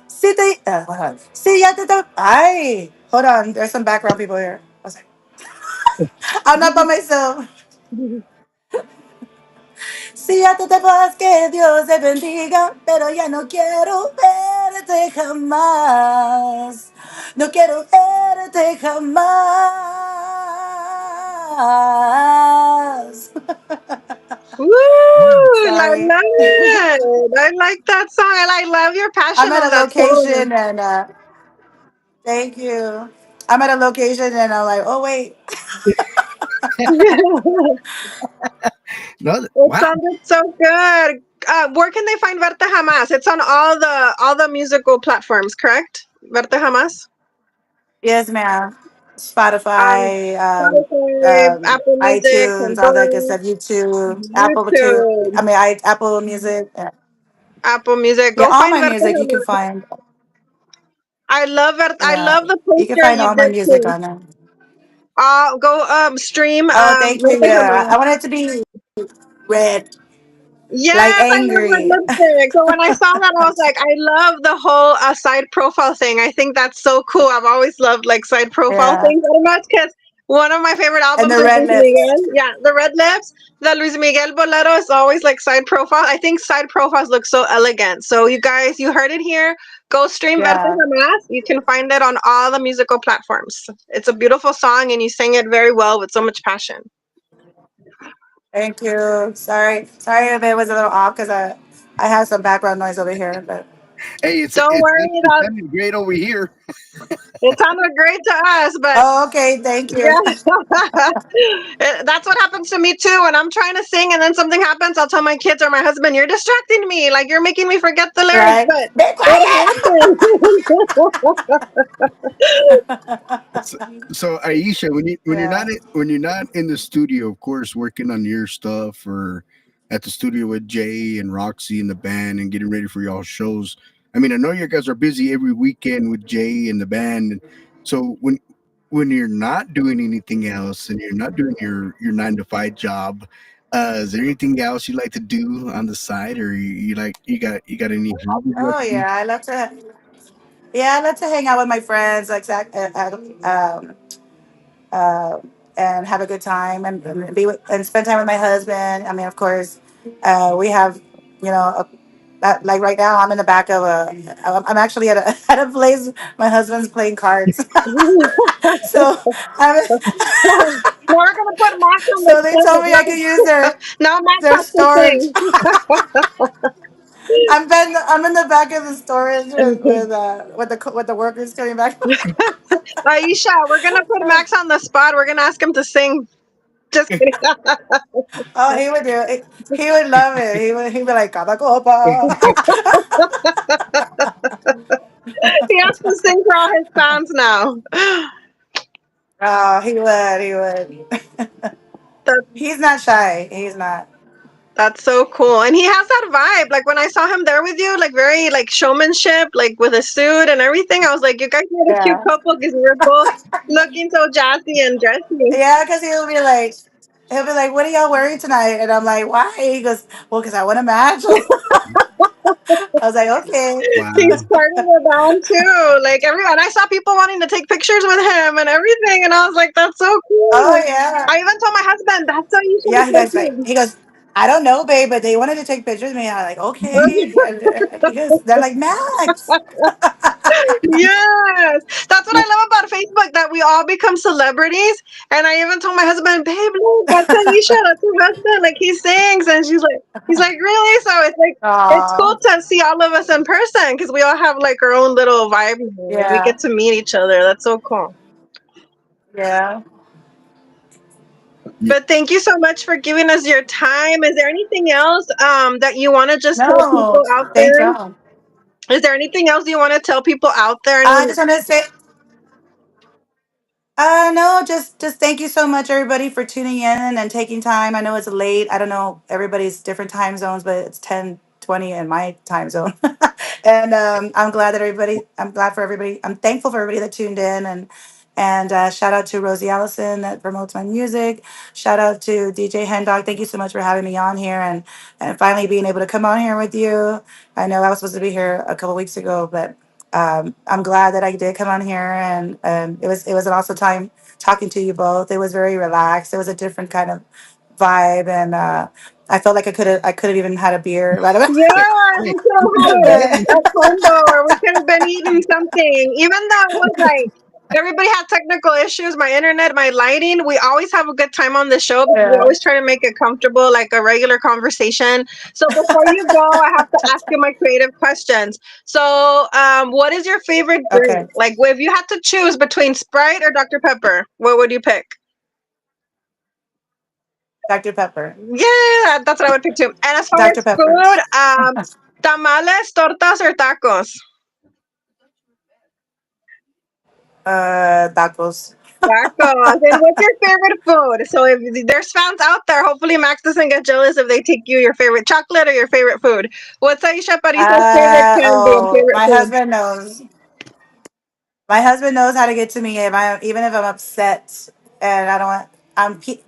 Si te, hold on. Si ya te to- Ay, hold on. There's some background people here. I was like, I'm not by myself. Si ya tú te vas, que Dios te bendiga, pero ya no quiero verte jamás. No quiero verte jamás. Woo! I Sorry. love it. I like that song, and I love your I'm passion at in a that song. location and thank you. I'm at a location and I'm like, oh wait. No, It wow. sounded so good. Where can they find Verte Jamás? It's on all the musical platforms, correct? Verte Jamás Yes, ma'am. on Spotify, Spotify, Apple Music, iTunes, all that good Pandora, stuff. YouTube, Apple too. I YouTube, mean, Apple Music. Apple Music. Yeah, Go all find my Verte music you can Jamás. find. I love it. I Yeah, love the you can poster find you all my did music too. on there. Go stream Oh, thank you. Verte Yeah, Jamás. I want it to be red, like Yes, I love red angry. lipstick. So when I saw that, I was like, I love the whole side profile thing. I think that's so cool. I've always loved like side profile Yeah, things. I don't know, it's because one of my favorite and albums the is red Luis lips. Miguel. Yeah, the red lips. The Luis Miguel bolero is always like side profile. I think side profiles look so elegant. So you guys, you heard it here. Go stream Verte Yeah, Jamás. You can find it on all the musical platforms. It's a beautiful song, and you sing it very well with so much passion. thank you. Sorry if it was a little off because I have some background noise over here, but Hey, Don't worry, it sounded great over here. it sounded great to us, but oh, okay, thank you. yeah. That's what happens to me too. When I'm trying to sing and then something happens, I'll tell my kids or my husband, "You're distracting me. Like you're making me forget the lyrics." Right, But be it So, so Aisha, quiet. when you're not in the studio, of course, working on your stuff or at the studio with Jay and Roxy and the band and getting ready for y'all shows. I mean, I know you guys are busy every weekend with Jay and the band. So when you're not doing anything else and you're not doing your 9 to 5 job, is there anything else you like to do on the side, or you like you got any hobbies you like Oh to do? yeah, I love to. Yeah, I love to hang out with my friends, like uh, and have a good time and be with, and spend time with my husband. I mean, of course, we have, you know, like right now, I'm in the back of a. I'm actually at a at a place. My husband's playing cards, so I'm. now we're gonna put Max on the So they told spot. me I could use Now Max their has to storage. sing. I'm in the back of the storage with the workers coming back. Aisha, we're gonna put Max on the spot. We're gonna ask him to sing. Just kidding. Oh, he would do it. He would love it. He'd be like, "Cada copa." He has to sing for all his fans now. Oh, he would. He would. That, He's not shy. He's not. that's so cool. And he has that vibe. Like when I saw him there with you, like very like showmanship, like with a suit and everything. I was like, you guys made a cute Yeah. couple because you were both looking so jazzy and dressy. Yeah, because he'll be like, "What are y'all wearing tonight?" And I'm like, "Why?" He goes, "Well, because I want to match." I was like, "Okay." He's Wow. part of the band too. Like everyone, I saw people wanting to take pictures with him and everything, and I was like, "That's so Oh cool." yeah. I even told my husband, "That's so you Yeah, should he so goes like, cute." he goes, "I don't know, babe, but they wanted to take pictures with me." I'm like, "Okay." And he goes, "They're like Max." Yes, that's what I love about Facebook. That we all become celebrities. And I even told my husband, "Babe, look, that's Aisha. That's her husband. Like he sings." And he's like, "Really?" So it's cool Oh, to see all of us in person because we all have like our own little vibe. We yeah, get to meet each other. That's so cool. yeah. Yeah, But thank you so much for giving us your time. Is there anything else that you want to just tell No, people out thank there? y'all. Is there anything else you want to tell people out there? I just want to say, no, just thank you so much, everybody, for tuning in and taking time. I know it's late. I don't know everybody's different time zones, but it's 10:20 in my time zone, and I'm glad that everybody. I'm glad for everybody. I'm thankful for everybody that tuned in, and shout out to Rosie Allison that promotes my music. Shout out to DJ Hendog. Thank you so much for having me on here and finally being able to come on here with you. I know I was supposed to be here a couple weeks ago, but I'm glad that I did come on here, and it was an awesome time talking to you both. It was very relaxed. It was a different kind of vibe, and I felt like I could have even had a beer right about Yeah, hey, we could have you had know, it hey, at combo, or we could have been eating something. Even though it was like everybody had technical issues, my internet, my lighting, we always have a good time on the show. But we yeah. always try to make it comfortable, like a regular conversation. So before you go, I have to ask you my creative questions. So, what is your favorite drink? Okay, Like, if you had to choose between Sprite or Dr. Pepper, what would you pick? Dr. Pepper. Yeah, that's what I would pick too. And as far Dr. as Pepper. food, tamales, tortas, or tacos? Tacos. Tacos. And what's your favorite food? So if there's fans out there, hopefully Max doesn't get jealous if they take you your favorite chocolate or your favorite food. What's Aisha Aparicion's favorite candy and Oh, favorite my food? husband knows. My husband knows how to get to me even if I'm upset and I don't want.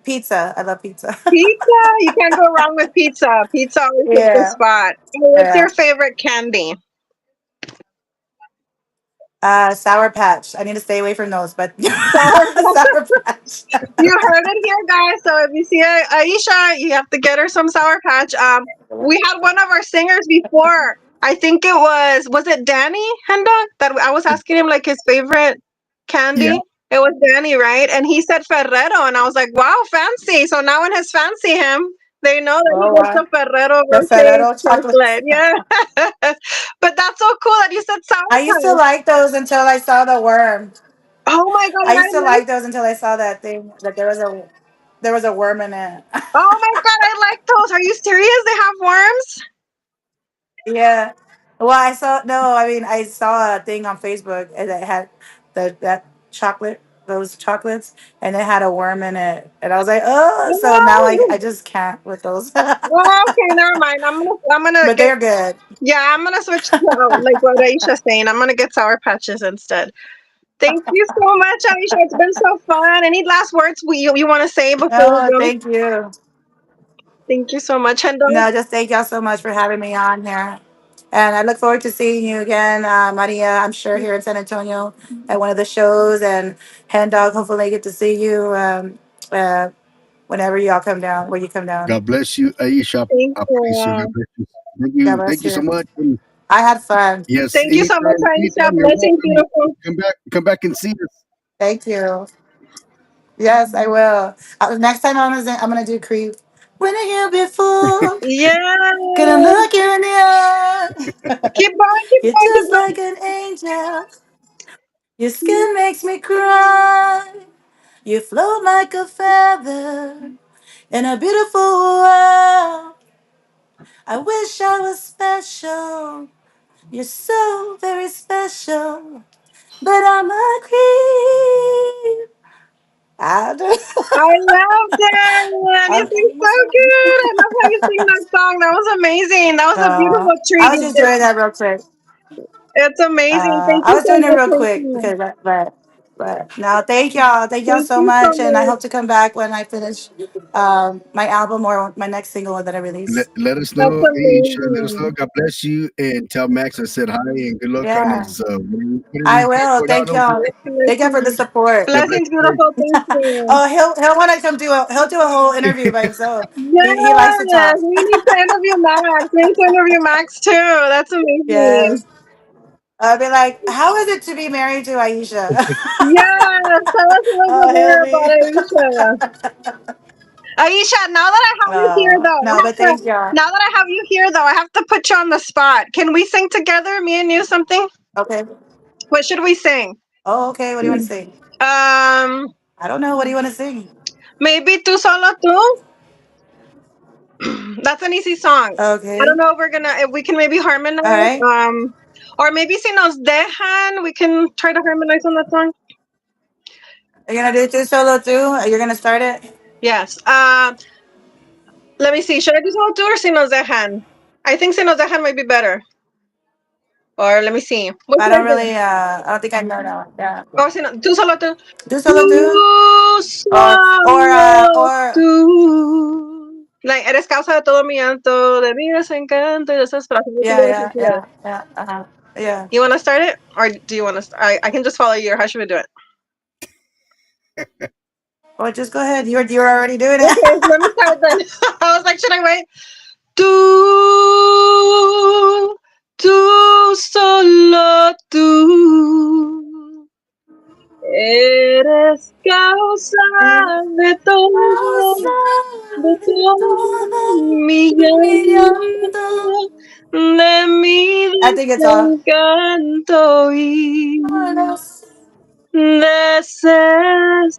Pizza. I love pizza. Pizza. You can't go wrong with pizza. Pizza always hits the Yeah. spot. And what's Yeah. your favorite candy? Sour Patch. I need to stay away from those, but Sour Sour Patch. You heard it here, guys. So if you see Aisha, you have to get her some Sour Patch. We had one of our singers before. I think was it Danny Hendon that I was asking him like his favorite yeah. candy. It was Danny, right? And he said Ferrero, and I was like, wow, fancy. So now when his fans see him, they know that he Oh, gets wow. the Ferrero The Rocher Ferrero chocolates. chocolate. Yeah, but that's so cool that you said Sour I used to Patch. like those until I saw the worm. Oh my god, I I used to like. like those until I saw that thing that there was a worm in it. Oh my god, I like those. Are you serious? They have worms. Yeah. Well, I saw no. I mean, I saw a thing on Facebook and it had that chocolate, those chocolates, and it had a worm in it, and I was like, oh. So now I No. just can't with those, Oh, okay, never mind. I'm gonna but get they're good. yeah. I'm gonna switch to like what Aisha's saying. I'm gonna get Sour Patches instead. Thank you so much, Aisha. It's been so fun. Any last words you want to say before we Oh, go? thank you. Thank you so much, Hendo. No, just thank y'all so much for having me on here. And I look forward to seeing you again, Maria. I'm sure here in San Antonio at one of the shows, and Hand Dog. Hopefully, I get to see you uh, whenever y'all come down. Where you come down. God bless you, Aisha Thank Aparicio. God you. bless you. God Thank bless you so you. much. And I had fun. yes, Thank you so much, Aisha. anytime you're Blessings, welcome. beautiful. Come back and see us. Thank you. Yes, I will. Next time I'm gonna do creep. When are you before? Yeah. Gonna look you in the eye. Keep going, keep You're going, keep just going. like an angel. Your skin makes me cry. You float like a feather in a beautiful world. I wish I was special. You're so very special. But I'm a creep. I do. I love that. You I'm, sing so good. I love how you sing that song. That was amazing. That was a beautiful I treat. was just doing that real quick. It's amazing. Thank I you was so doing it much, real quick Aisha. because, but no, thank y'all. Thank y'all Thank so you so much, and I hope much. to come back when I finish my album or my next single that I Let, release. let us That's know, Aisha. Let us know. amazing. God bless you, and tell Max I said hi and good luck on Yeah, his whatever I he's got will. going on Thank over y'all. there. Thank y'all for the Blessings. support. God bless Blessings, you. beautiful. Thank you. Oh, he'll want to come he'll do a whole interview by himself. He likes to Yes, talk. we need to interview Max. We need to interview Max too. That's amazing. Yes, I'll be like, how is it to be married to Aisha? Yes, tell us a little bit Oh, he'll more be. about Aisha. Aisha, now that I have you here, though, No, but thank y'all. now that I have you here, though, I have to put you on the spot. Can we sing together, me and you, something? Okay. What should we sing? Oh, okay. What do you want to sing? Um, I don't know. What do you want to sing? Maybe Tu Solo Tu. That's an easy song. I don't Okay. know if we can maybe harmonize. All right. Or maybe si nos dejan, we can try to harmonize on that song. Are you gonna do two solo too? Are you gonna start it? Yes. Let me see. Should I do solo two or si nos dejan? I think si nos dejan might be better. Or let me see. What I should I don't do? really. I don't think I know now. Yeah. Oh, si no, tu solo tú. Do solo too, Tú solo or tú. Like, eres causa de todo mi llanto, de mi desencanto y de esas frases. yeah, yeah, yeah, yeah. Yeah. You want to start it? Or do you want to? I can just follow you. Or how should we do it? Well, just go ahead. You're already doing Okay, it. let me start then. I was like, should I wait? Tú, tú, solo tú. Eres causa de todo mi llanto, de mi I think it's all. desencanto y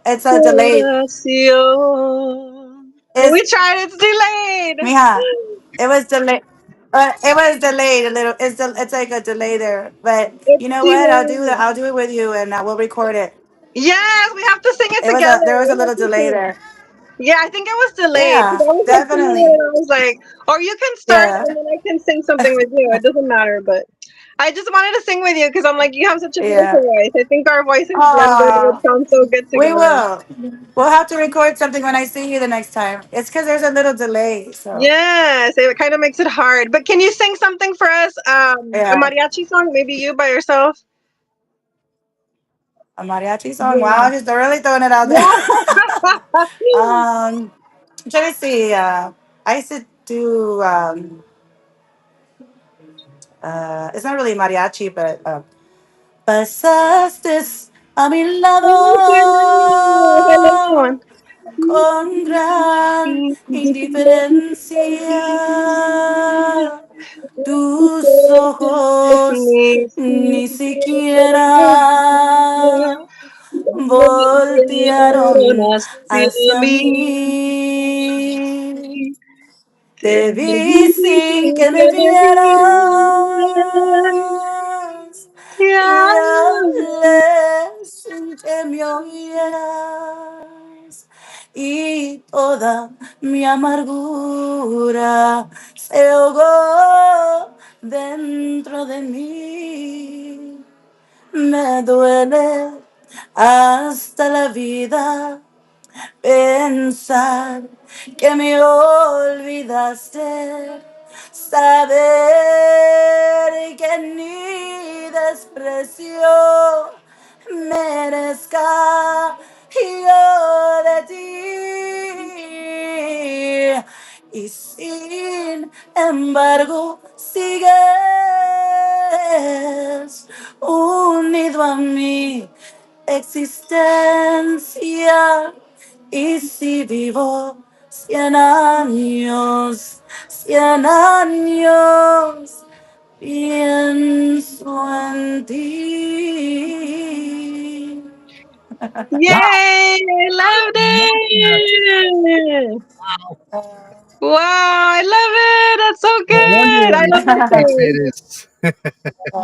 It's a delayed. desesperación. We It's tried, it's delayed. Mija. It was delayed. It was delayed a little. It's like a delay there. But It's you know what? I'll do that. delayed. I'll do it with you, and we'll record it. Yes, we have to sing it It was together. a there was a We have little to delay sing. there. Yeah, I think it was delayed because Yeah, I was like singing it definitely. and I was like, or you can start Yeah, and then I can sing something with you. It doesn't matter, but I just wanted to sing with you because I'm like, you have such a beautiful yeah. voice. I think our voices blended would Oh, sound so good we together. will. We'll have to record something when I see you the next time. It's because there's a little delay. So Yes, it kind of makes it hard. But can you sing something for us? A yeah, mariachi song, maybe you by yourself? a mariachi song. Yeah. Wow, just really throwing it out there. Yeah. I'm trying to see. I used to do. It's not really mariachi, but pasaste a mi lado con gran indiferencia. Tus ojos ni siquiera voltearon Hacia hacia mí. mí. Te Te vi vi sin sin que que me me vieras. vieras y Ya. hablé sin que me oyeras. Y toda mi amargura se ahogó dentro de mí. Me duele hasta la vida pensar que me olvidaste, saber que ni desprecio merezca yo de ti. Y sin embargo, sigues unido a mi existencia. Y si vivo 100 años, 100 años, pienso en ti. Wow. Yay! I loved it. Wow, I love it. That's so No wonder good. why I you love that were Jay song. Pettis.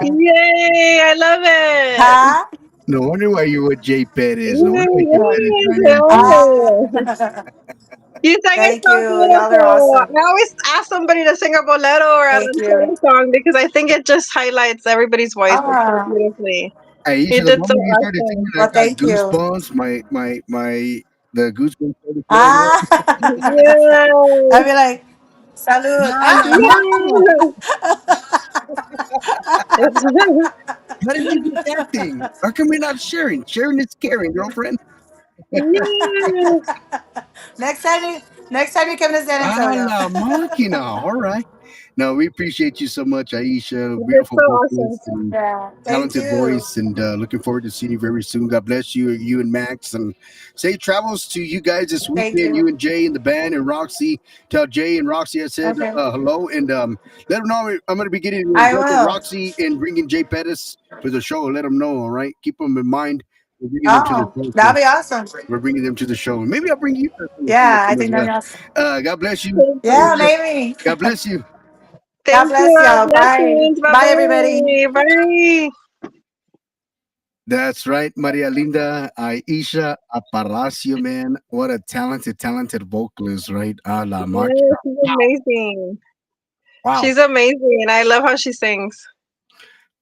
Yay! I love it. Huh? No wonder why you were Jay Pettis. No wonder why Jay Pettis Yes, ran I into you. love it. Ah. You sang it Thank so you. Y'all are beautiful. awesome. I always ask somebody to sing a bolero or a Thank you. ranchero song because I think it just highlights everybody's voices so Ah, beautifully. You Aisha, the did so moment you started singing, awesome. I well, got thank you. goosebumps. The goosebumps started flowing up. Ah, I'd be Yes. like, salud. Ah, la Ah. mano. Yes. How did you get that thing? How come we're not sharing? Sharing is caring, girlfriend. Yes. next time you, next time you come to San Ah, Antonio. la máquina. All right. No, we appreciate you so much, Aisha. You did Beautiful so awesome. vocalist and Yeah, thank talented you. voice, and looking forward to seeing you very soon. God bless you, you and Max, and safe travels to you guys this Thank weekend. you. You and Jay and the band and Roxy. Tell Jay and Roxy I said Okay, hello, and let them know I'm going to be getting in I touch with will. Roxy and bringing Jay Pettis for the show. Let them know. All right, keep them in mind. we're bringing them to the Oh, show. that'd be awesome. We're bringing them to the show. Maybe I'll bring you to the Yeah, I think show. that'd be awesome. God bless you. Thank Yeah, you. Aisha. maybe. God bless you. God Thank bless you. y'all. Bye. Blessings. Bye Bye, everybody. bye. Bye. That's right, Maria Linda, Aisha Aparicio, man. What a talented vocalist, right? A la Yeah, máquina. she's amazing. Wow. She's amazing. I love how she sings.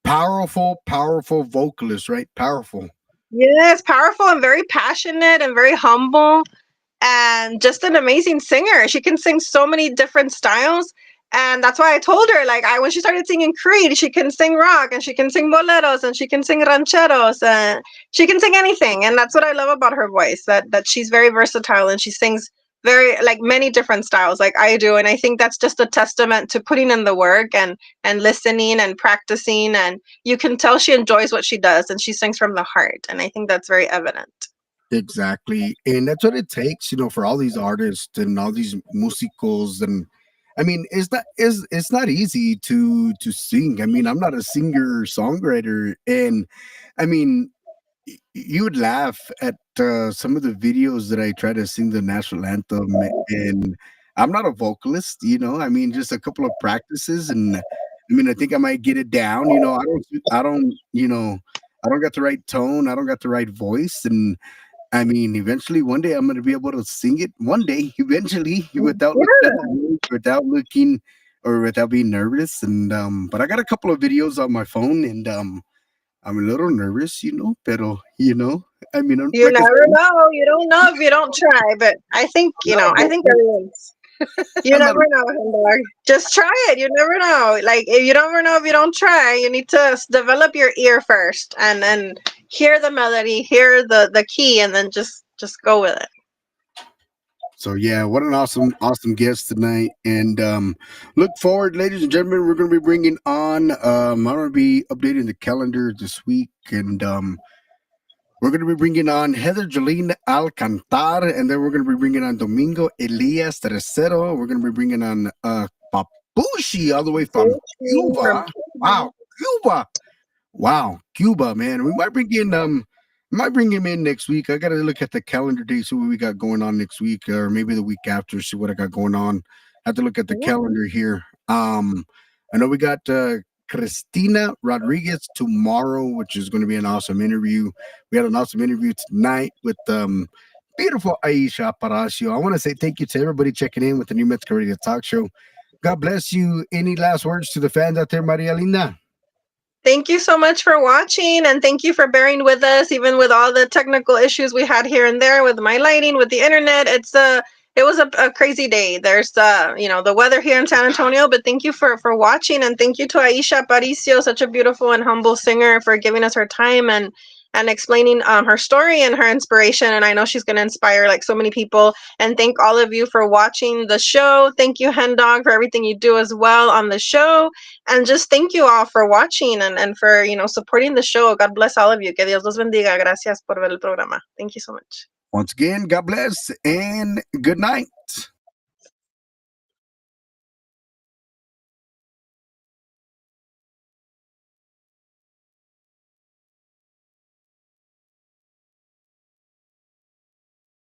Powerful vocalist, right? Powerful. Yes, powerful and very passionate and very humble and just an amazing singer. She can sing so many different styles. And that's why I told her, like, I when she started singing Creed, she can sing rock and she can sing boleros and she can sing rancheros and she can sing anything. And that's what I love about her voice, that she's very versatile and she sings very like many different styles like I do. And I think that's just a testament to putting in the work and listening and practicing. And you can tell she enjoys what she does and she sings from the heart. And I think that's very evident. Exactly. And that's what it takes, for all these artists and all these musicals. And I mean, it's not easy to sing. I mean, I'm not a singer songwriter. And I mean, you would laugh at some of the videos that I try to sing the national anthem, and I'm not a vocalist. I mean, just a couple of practices, and I mean, I think I might get it down. I don't got the right tone. I don't got the right voice, and I mean, eventually, one day I'm going to be able to sing it. One day, eventually, without looking at the Yeah. lyrics, without looking or without being nervous, and but I got a couple of videos on my phone, and I'm a little nervous, pero I mean, You like I never said, know. You don't know if you don't try, but I think, I'm not a I think vocal. everyone's. You I'm not never a know, Hindar. Just try it. You never know. Like if you never know if you don't try, you need to develop your ear first, and then hear the melody, hear the key, and then just go with it. So yeah, what an awesome guest tonight, and look forward, ladies and gentlemen. We're going to be bringing on. I'm going to be updating the calendar this week, and we're going to be bringing on Heather Jolene Alcantar, and then we're going to be bringing on Domingo Elias Tercero. We're going to be bringing on Papushi all the way from Gucci from Cuba. Wow, Cuba. Wow, Cuba, man. We might bring him in next week. I gotta look at the calendar date, see what we got going on next week, or maybe the week after, see what I got going on. Have to look at the Cuba. calendar here. I know we got Christina Rodriguez tomorrow, which is going to be an awesome interview. We had an awesome interview tonight with beautiful Aisha Aparicio. I want to say thank you to everybody checking in with the New Mexico Radio Talk Show. God bless you. Any last words to the fans out there, Maria Linda? Thank you so much for watching, and thank you for bearing with us, even with all the technical issues we had here and there with my lighting, with the internet. It was a crazy day. There's the weather here in San Antonio, but thank you for watching, and thank you to Aisha Aparicio, such a beautiful and humble singer, for giving us her time and explaining her story and her inspiration. And I know she's going to inspire like so many people. And thank all of you for watching the show. Thank you, Hen Dog, for everything you do as well on the show. And just thank you all for watching and for, supporting the show. God bless all of you. Que Dios los bendiga. Gracias por ver el programa. Thank you so much. Once again, God bless and good night.